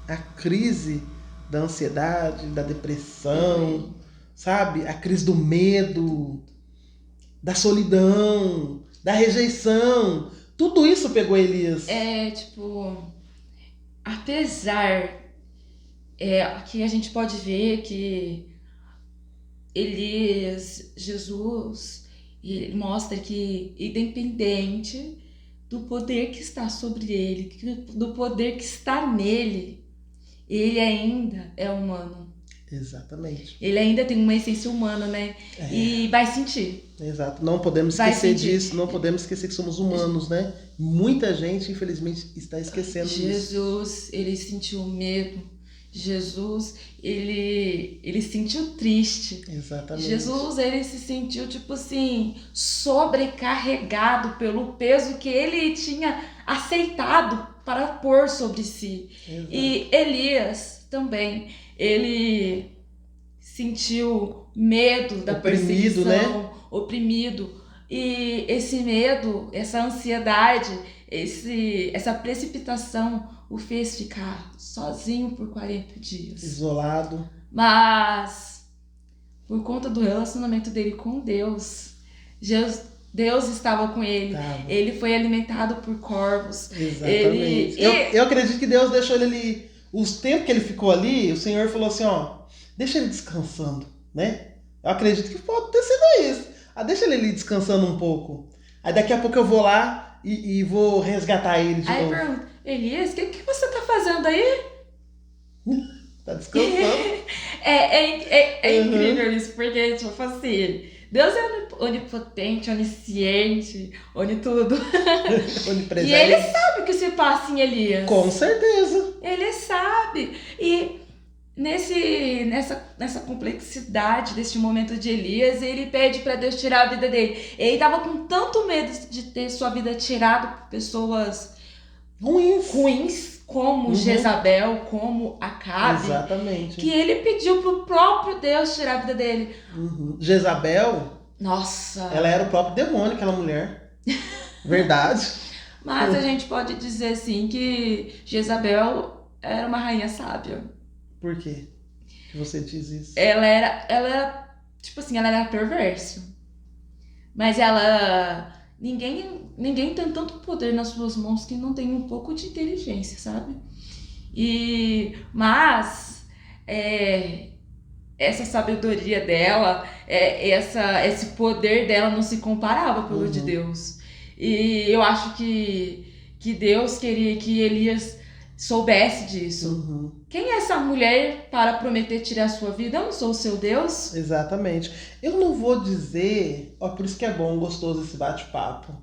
a crise da ansiedade, da depressão, sabe? A crise do medo, da solidão, da rejeição. Tudo isso pegou Elias. Tipo, apesar que a gente pode ver que Elias, Jesus, E ele mostra que, independente do poder que está sobre ele, do poder que está nele, ele ainda é humano. Exatamente. Ele ainda tem uma essência humana, né? E vai sentir. Exato. Não podemos esquecer disso, não podemos esquecer que somos humanos, né? Muita gente, infelizmente, está esquecendo disso. Jesus, ele sentiu medo. Jesus, ele sentiu triste. Exatamente. Jesus, ele se sentiu, tipo assim, sobrecarregado pelo peso que ele tinha aceitado para pôr sobre si. Exato. E Elias também, ele sentiu medo da perseguição, né? Oprimido. E esse medo, essa ansiedade, essa precipitação o fez ficar sozinho por 40 dias. Isolado. Mas, por conta do relacionamento dele com Deus, Deus estava com ele. Ele foi alimentado por corvos. Exatamente. Eu acredito que Deus deixou ele ali. Os tempos que ele ficou ali, o Senhor falou assim, ó, deixa ele descansando, né? Eu acredito que pode ter sido isso. Deixa ele ali descansando um pouco. Aí daqui a pouco eu vou lá e vou resgatar ele de novo. Aí pergunta, Elias, o que você tá fazendo aí? Tá descansando. É incrível isso, porque, tipo assim, Deus é onipotente, onisciente, onitudo. Onipresente. E ele sabe o que se passa em Elias. Com certeza. Ele sabe. E nessa complexidade deste momento de Elias, ele pede para Deus tirar a vida dele. Ele tava com tanto medo de ter sua vida tirada por pessoas ruins como Jezabel, como Acabe. Exatamente. Que ele pediu pro próprio Deus tirar a vida dele. Jezabel, nossa, ela era o próprio demônio, aquela mulher. Verdade. Mas a gente pode dizer assim que Jezabel era uma rainha sábia. Por quê que você diz isso? Ela era, tipo assim, ela era perversa. Mas ela... Ninguém tem tanto poder nas suas mãos que não tem um pouco de inteligência, sabe? Mas essa sabedoria dela, esse poder dela não se comparava pelo de Deus. E eu acho que Deus queria que Elias soubesse disso. Quem é essa mulher para prometer tirar a sua vida? Eu não sou o seu Deus? Exatamente. Eu não vou dizer... por isso que é bom, gostoso esse bate-papo.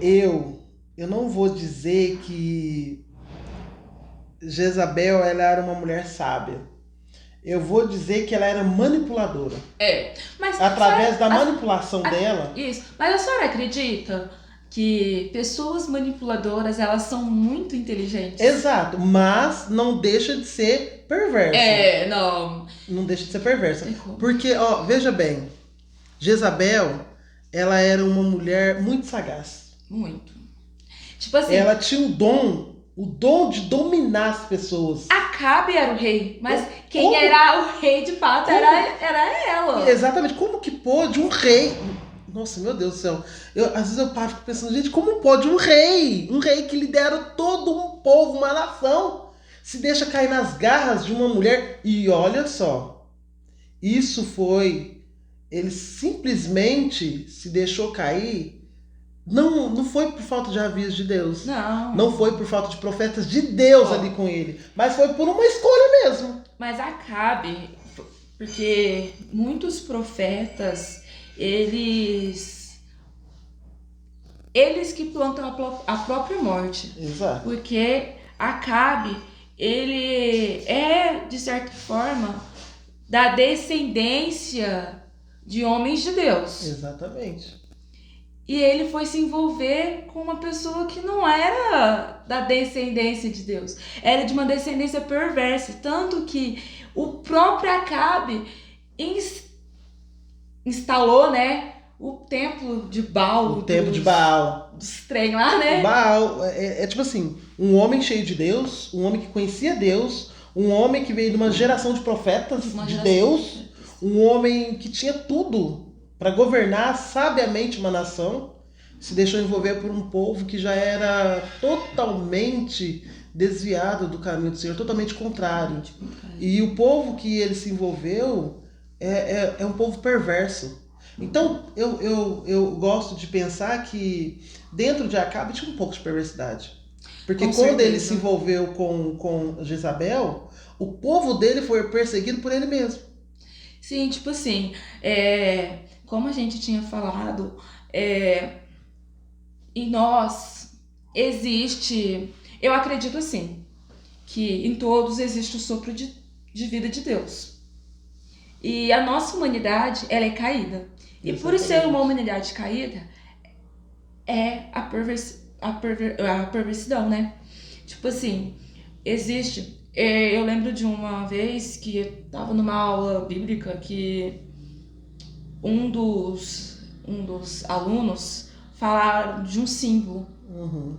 Eu não vou dizer que Jezabel ela era uma mulher sábia. Eu vou dizer que ela era manipuladora. Mas através da manipulação dela... Isso. Mas a senhora acredita que pessoas manipuladoras, elas são muito inteligentes? Exato, mas não deixa de ser perversa. Não deixa de ser perversa. Porque, veja bem, Jezabel, ela era uma mulher muito sagaz. Muito. Tipo assim... Ela tinha o dom de dominar as pessoas. Acabe era o rei, mas quem era o rei de fato era ela. Exatamente. Como que pôde um rei... Nossa, meu Deus do céu. Às vezes eu paro pensando, gente, como pode um rei que lidera todo um povo, uma nação, se deixa cair nas garras de uma mulher? E olha só, isso foi... Ele simplesmente se deixou cair. Não foi por falta de aviso de Deus. Não foi por falta de profetas de Deus ali com ele. Mas foi por uma escolha mesmo. Mas Acabe, porque muitos profetas, eles que plantam a própria morte. Exato. Porque Acabe, ele é, de certa forma, da descendência de homens de Deus. Exatamente. E ele foi se envolver com uma pessoa que não era da descendência de Deus. Era de uma descendência perversa. Tanto que o próprio Acabe instalou, né, o templo de Baal. O templo de Baal. Dos trem lá, né? Baal é tipo assim, um homem cheio de Deus, um homem que conhecia Deus, um homem que veio de uma geração de profetas de Deus, um homem que tinha tudo para governar sabiamente uma nação, se deixou envolver por um povo que já era totalmente desviado do caminho do Senhor, totalmente contrário. E o povo que ele se envolveu é um povo perverso. Então, eu gosto de pensar que dentro de Acabe tinha um pouco de perversidade. Porque Com quando certeza. ele se envolveu com Jezabel, o povo dele foi perseguido por ele mesmo. Sim, tipo assim, como a gente tinha falado, em nós existe, eu acredito assim, que em todos existe o sopro de vida de Deus. E a nossa humanidade, ela é caída. E por ser uma humanidade caída, é a perversidão, né? Tipo assim, existe. Eu lembro de uma vez que eu tava numa aula bíblica que um dos alunos falaram de um símbolo. Uhum.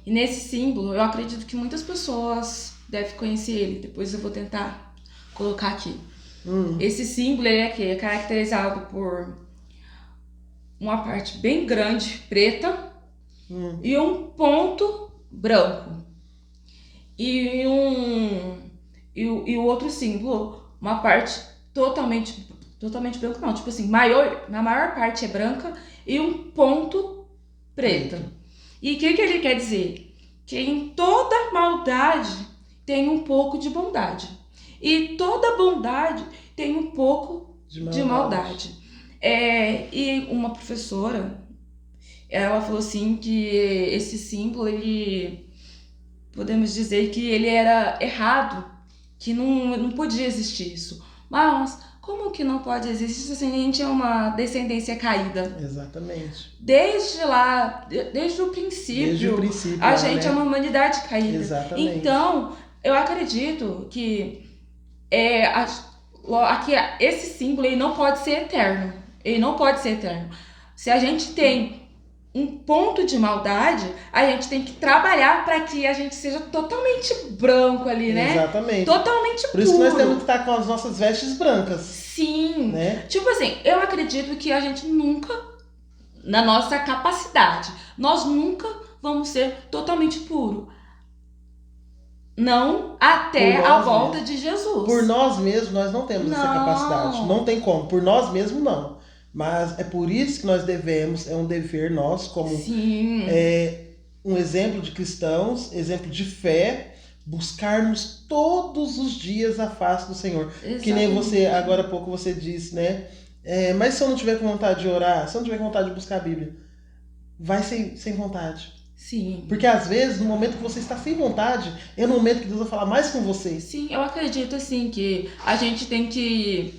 E nesse símbolo, eu acredito que muitas pessoas devem conhecer ele. Depois eu vou tentar colocar aqui. Esse símbolo é caracterizado por uma parte bem grande, preta, e um ponto branco. E o outro símbolo, uma parte totalmente branco, não, tipo assim, na maior parte é branca e um ponto preto. E o que ele quer dizer? Que em toda maldade tem um pouco de bondade. E toda bondade tem um pouco de maldade. E uma professora, ela falou assim que esse símbolo, podemos dizer que ele era errado, que não podia existir isso. Mas como que não pode existir se a gente é uma descendência caída? Exatamente. Desde o princípio, a gente é uma humanidade caída. Exatamente. Então, eu acredito que esse símbolo ele não pode ser eterno. Ele não pode ser eterno. Se a gente tem um ponto de maldade, a gente tem que trabalhar para que a gente seja totalmente branco ali, né? Exatamente. Totalmente puro. Por isso que nós temos que estar com as nossas vestes brancas. Sim. Né? Tipo assim, eu acredito que a gente nunca, na nossa capacidade, nós nunca vamos ser totalmente puro. Não até a volta de Jesus. Por nós mesmos, nós não temos essa capacidade. Não tem como. Por nós mesmos, não. Mas é por isso que nós devemos, é um dever nosso, como um exemplo de cristãos, exemplo de fé, buscarmos todos os dias a face do Senhor. Exatamente. Que nem você, agora há pouco você disse, né? Mas se eu não tiver com vontade de orar, se eu não tiver com vontade de buscar a Bíblia, vai sem vontade. Sim. Porque às vezes, no momento que você está sem vontade, é no momento que Deus vai falar mais com você. Sim, eu acredito assim que a gente tem que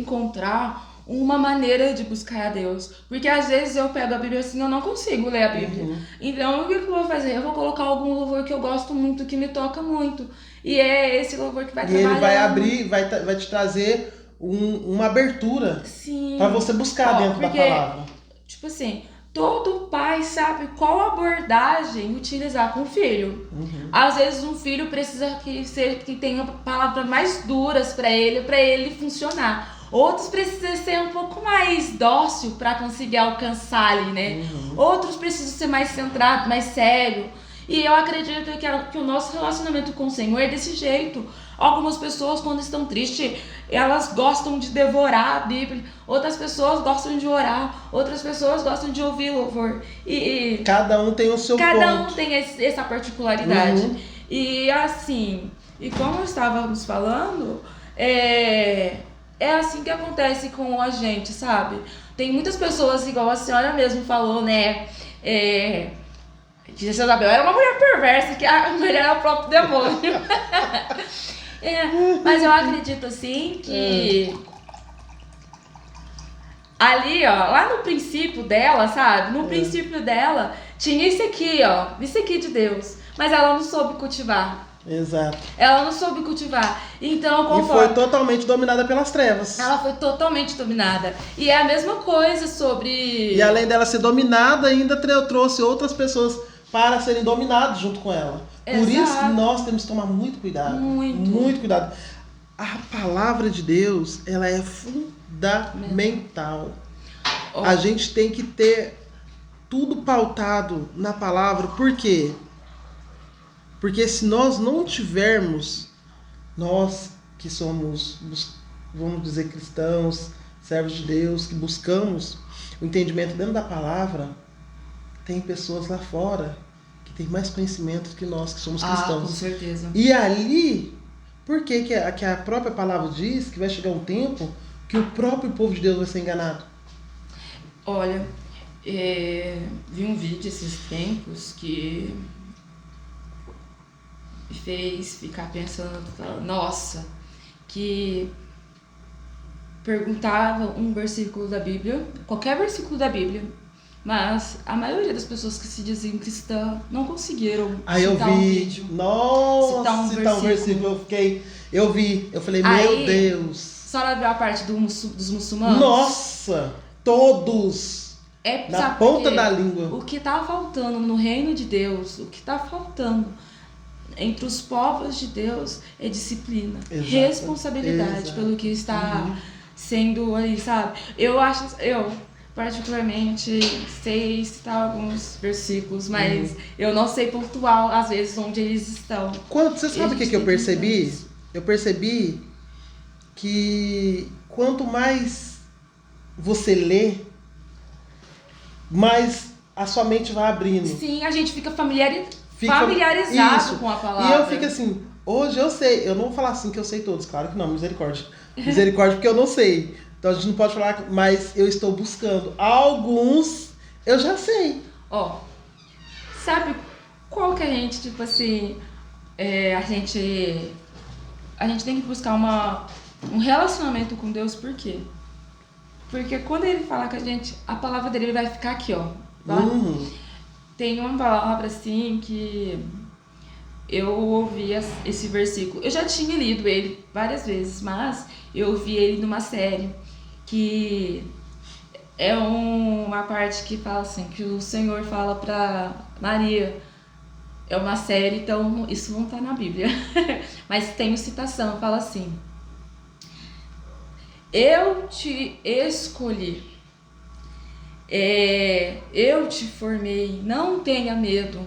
encontrar uma maneira de buscar a Deus. Porque às vezes eu pego a Bíblia assim, eu não consigo ler a Bíblia. Uhum. Então o que eu vou fazer? Eu vou colocar algum louvor que eu gosto muito, que me toca muito. E é esse louvor que vai trabalhar. E ele vai abrir, vai te trazer uma abertura. Sim. Para você buscar dentro da palavra. Tipo assim, todo pai sabe qual abordagem utilizar com o filho. Uhum. Às vezes um filho precisa que tenha palavras mais duras para ele funcionar. Outros precisam ser um pouco mais dócil para conseguir alcançar ali, né? Uhum. Outros precisam ser mais centrado, mais sério. E eu acredito que o nosso relacionamento com o Senhor é desse jeito. Algumas pessoas, quando estão tristes, elas gostam de devorar a Bíblia. Outras pessoas gostam de orar. Outras pessoas gostam de ouvir louvor. E cada um tem o seu ponto. Cada um tem essa particularidade. Uhum. E assim, e como estávamos falando, é assim que acontece com a gente, sabe? Tem muitas pessoas, igual a senhora mesmo falou, né? Que Jezabel era uma mulher perversa, que a mulher era o próprio demônio. Mas eu acredito, assim, que ali, ó, lá no princípio dela, sabe? No princípio dela, tinha isso aqui, ó. Isso aqui de Deus. Mas ela não soube cultivar. Exato. Ela não soube cultivar. Então, conforme... E foi totalmente dominada pelas trevas. Ela foi totalmente dominada. E é a mesma coisa sobre... E além dela ser dominada, ainda trouxe outras pessoas para serem dominadas junto com ela. Exato. Por isso que nós temos que tomar muito cuidado. Muito cuidado. A palavra de Deus, ela é fundamental. A gente tem que ter tudo pautado na palavra. Por quê? Porque se nós não tivermos, nós que somos, vamos dizer, cristãos, servos de Deus, que buscamos o entendimento dentro da palavra, tem pessoas lá fora que têm mais conhecimento que nós, que somos cristãos. Com certeza. E ali, por que a própria palavra diz que vai chegar um tempo que o próprio povo de Deus vai ser enganado? Olha, vi um vídeo esses tempos que fez ficar pensando, nossa, que perguntava um versículo da Bíblia, qualquer versículo da Bíblia, mas a maioria das pessoas que se diziam cristã não conseguiram citar um vídeo. Nossa, citar um versículo. Eu falei, aí, meu Deus. Só ela viu a parte dos muçulmanos? Nossa, todos. Na ponta da língua. O que tá faltando no reino de Deus, o que tá faltando entre os povos de Deus é disciplina, responsabilidade pelo que está sendo ali, sabe? Eu particularmente sei citar alguns versículos, mas eu não sei pontuar às vezes onde eles estão. Você sabe o que eu percebi? Eu percebi que quanto mais você lê, mais a sua mente vai abrindo. Sim, a gente fica familiarizado isso. com a palavra. E eu fico assim, hoje eu sei, eu não vou falar assim que eu sei todos, claro que não, misericórdia. Misericórdia porque eu não sei. Então a gente não pode falar, mas eu estou buscando. Alguns eu já sei. Ó, sabe qual que a gente, tipo assim, a gente tem que buscar um relacionamento com Deus, por quê? Porque quando ele falar com a gente, a palavra dele vai ficar aqui, ó. Tá? Tem uma palavra assim que eu ouvi esse versículo. Eu já tinha lido ele várias vezes, mas eu ouvi ele numa série que é uma parte que fala assim, que o Senhor fala pra Maria. É uma série, então isso não tá na Bíblia. Mas tem citação, fala assim: eu te escolhi, eu te formei, não tenha medo.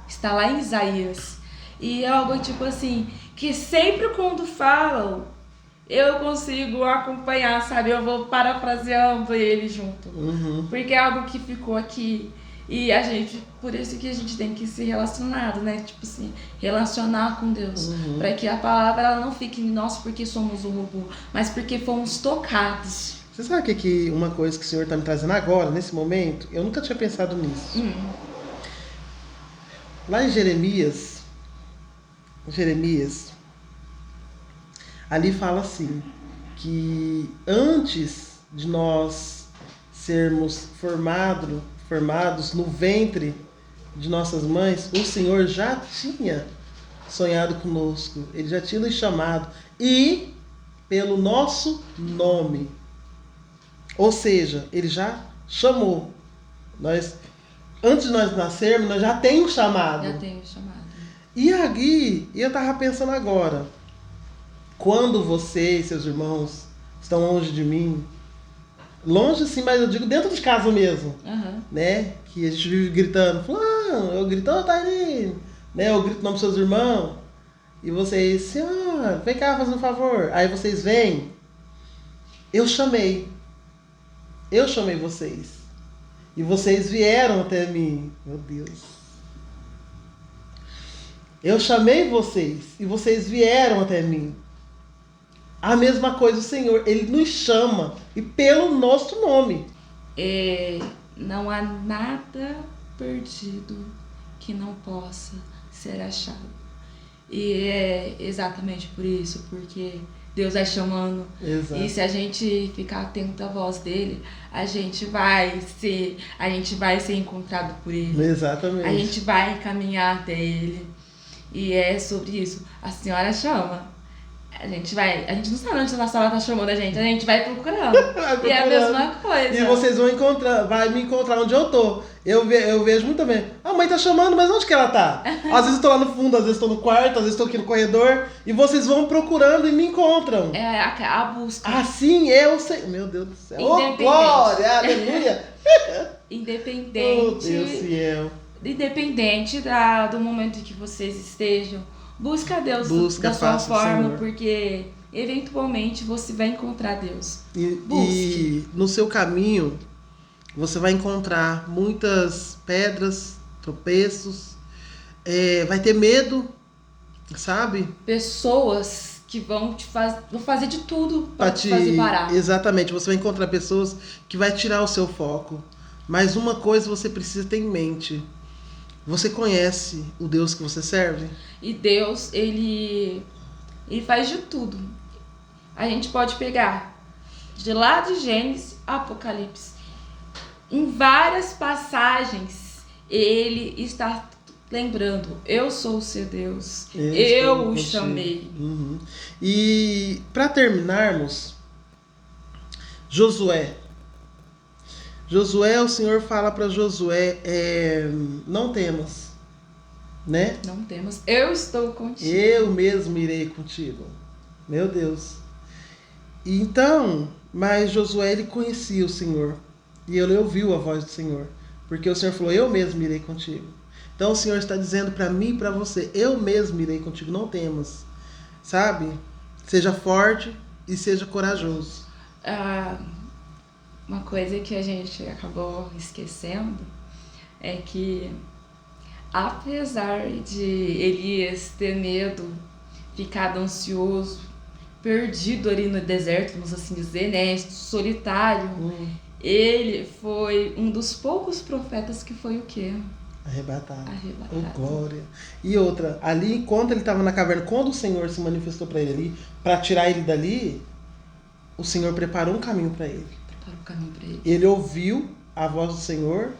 Está lá em Isaías. E é algo tipo assim, que sempre quando falam, eu consigo acompanhar, sabe? Eu vou parafraseando ele junto. Porque é algo que ficou aqui. E por isso que a gente tem que se relacionar, né? Tipo assim, relacionar com Deus. Para que a palavra ela não fique em nós porque somos um robô, mas porque fomos tocados. Você sabe que uma coisa que o Senhor está me trazendo agora, nesse momento? Eu nunca tinha pensado nisso. Lá em Jeremias, ali fala assim, que antes de nós sermos formados no ventre de nossas mães, o Senhor já tinha sonhado conosco, Ele já tinha nos chamado, e pelo nosso nome. Ou seja, Ele já chamou. Antes de nós nascermos, nós já temos chamado. E aí, eu estava pensando agora, quando você e seus irmãos estão longe de mim, longe sim, mas eu digo dentro de casa mesmo, né? Que a gente vive gritando, fulano, eu grito, tá ali, né? Eu grito o nome dos seus irmãos, e vocês, senhor, vem cá fazer um favor. Aí vocês vêm, eu chamei vocês. E vocês vieram até mim. Meu Deus. Eu chamei vocês e vocês vieram até mim. A mesma coisa o Senhor, Ele nos chama e pelo nosso nome. Não há nada perdido que não possa ser achado. E é exatamente por isso, porque Deus vai chamando. Exato. E se a gente ficar atento à voz dele, a gente vai ser encontrado por ele. Exatamente. A gente vai caminhar até ele. E é sobre isso. A senhora chama. A gente não sabe onde a senhora tá chamando a gente vai procurando. E é a mesma coisa. E vocês vai me encontrar onde eu tô. Eu vejo muito também. A mãe tá chamando, mas onde que ela tá? Às vezes eu tô lá no fundo, às vezes tô no quarto, às vezes tô aqui no corredor. E vocês vão procurando e me encontram. É a busca. Assim eu sei. Meu Deus do céu. Oh, glória, aleluia. Independente. Oh, Deus céu. Independente do momento em que vocês estejam, busca Deus da sua forma, porque eventualmente você vai encontrar Deus. E no seu caminho, você vai encontrar muitas pedras, tropeços, vai ter medo, sabe? Pessoas que vão fazer de tudo para te fazer parar. Exatamente, você vai encontrar pessoas que vai tirar o seu foco. Mas uma coisa você precisa ter em mente. Você conhece o Deus que você serve? E Deus, ele faz de tudo. A gente pode pegar de lá de Gênesis a Apocalipse. Em várias passagens, ele está lembrando, eu sou o seu Deus, eu o chamei. Uhum. E para terminarmos, Josué, o Senhor fala para Josué, não temas, né? Não temas, eu estou contigo. Eu mesmo irei contigo. Meu Deus. Então, mas Josué, ele conhecia o Senhor. E ele ouviu a voz do Senhor. Porque o Senhor falou, eu mesmo irei contigo. Então o Senhor está dizendo para mim e para você, eu mesmo irei contigo, não temas. Sabe? Seja forte e seja corajoso. Uma coisa que a gente acabou esquecendo é que, apesar de Elias ter medo, ficado ansioso, perdido ali no deserto, vamos assim dizer, né, solitário, ele foi um dos poucos profetas que foi o quê? Arrebatado. Oh, glória. E outra, ali enquanto ele estava na caverna, quando o Senhor se manifestou para ele ali, para tirar ele dali, o Senhor preparou um caminho para ele. Ele ouviu a voz do Senhor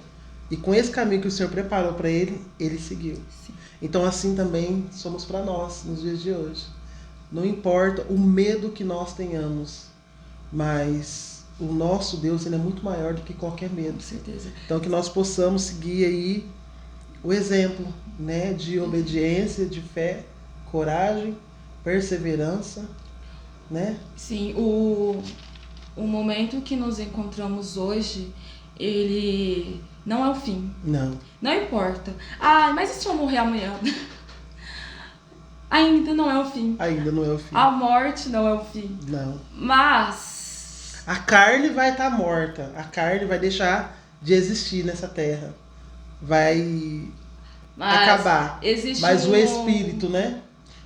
e com esse caminho que o Senhor preparou para ele, ele seguiu. Sim. Então assim também somos para nós nos dias de hoje. Não importa o medo que nós tenhamos, mas o nosso Deus, ele é muito maior do que qualquer medo. Com certeza. Então que nós possamos seguir aí o exemplo, né, de obediência, de fé, coragem, perseverança, né? Sim, o momento que nos encontramos hoje, ele não é o fim. Não. Não importa. Mas e se eu morrer amanhã? Ainda não é o fim. Ainda não é o fim. A morte não é o fim. Não. Mas a carne vai estar morta. A carne vai deixar de existir nessa terra. Vai acabar. Mas o espírito, né?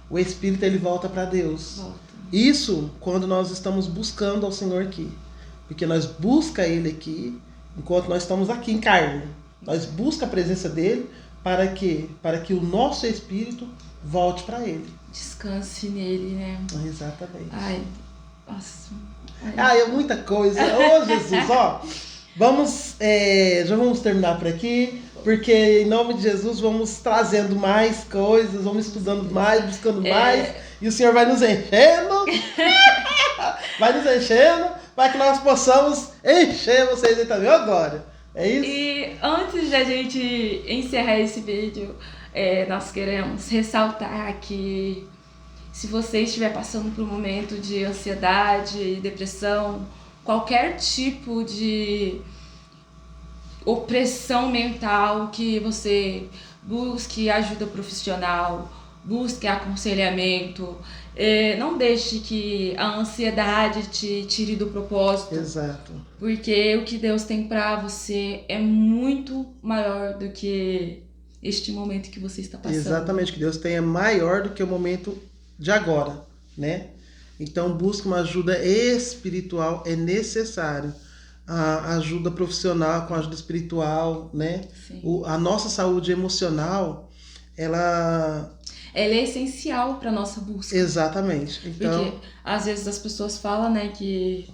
O espírito, ele volta para Deus. Volta. Isso quando nós estamos buscando ao Senhor aqui. Porque nós busca Ele aqui, enquanto nós estamos aqui em carne. Nós busca a presença dEle para quê? Para que o nosso espírito volte para Ele. Descanse nele, né? Exatamente. Ai, nossa. É muita coisa. Ô, Jesus, ó. Já vamos terminar por aqui, porque em nome de Jesus vamos trazendo mais coisas, vamos estudando mais, buscando mais, e o Senhor vai nos enchendo, para que nós possamos encher vocês aí também. Ó, glória. É isso? E antes de a gente encerrar esse vídeo, nós queremos ressaltar que se você estiver passando por um momento de ansiedade, depressão, qualquer tipo de opressão mental, que você busque ajuda profissional, busque aconselhamento, não deixe que a ansiedade te tire do propósito. Exato. Porque o que Deus tem para você é muito maior do que este momento que você está passando. Exatamente, que Deus tem é maior do que o momento de agora, né? Então busque uma ajuda espiritual, é necessário. A ajuda profissional com a ajuda espiritual, né? A nossa saúde emocional, ela é essencial para nossa busca. Exatamente. Então, porque às vezes as pessoas falam, né, que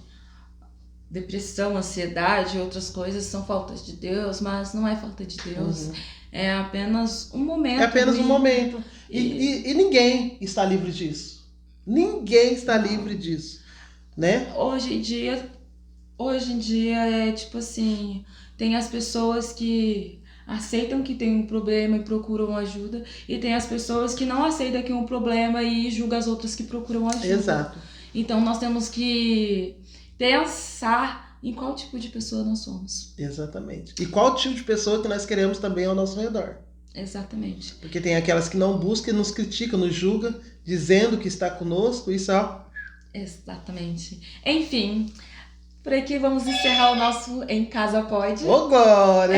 depressão, ansiedade e outras coisas são faltas de Deus, mas não é falta de Deus. É apenas um momento. É apenas um momento. E ninguém está livre disso. Ninguém está livre disso, né? Hoje em dia é tipo assim, tem as pessoas que aceitam que tem um problema e procuram ajuda, e tem as pessoas que não aceitam que tem um problema e julgam as outras que procuram ajuda. Exato. Então nós temos que pensar em qual tipo de pessoa nós somos. Exatamente. E qual tipo de pessoa que nós queremos também ao nosso redor. Exatamente. Porque tem aquelas que não buscam, nos criticam, nos julgam, dizendo que está conosco, isso Exatamente. Enfim, por aqui vamos encerrar o nosso Em Casa Pode. Agora!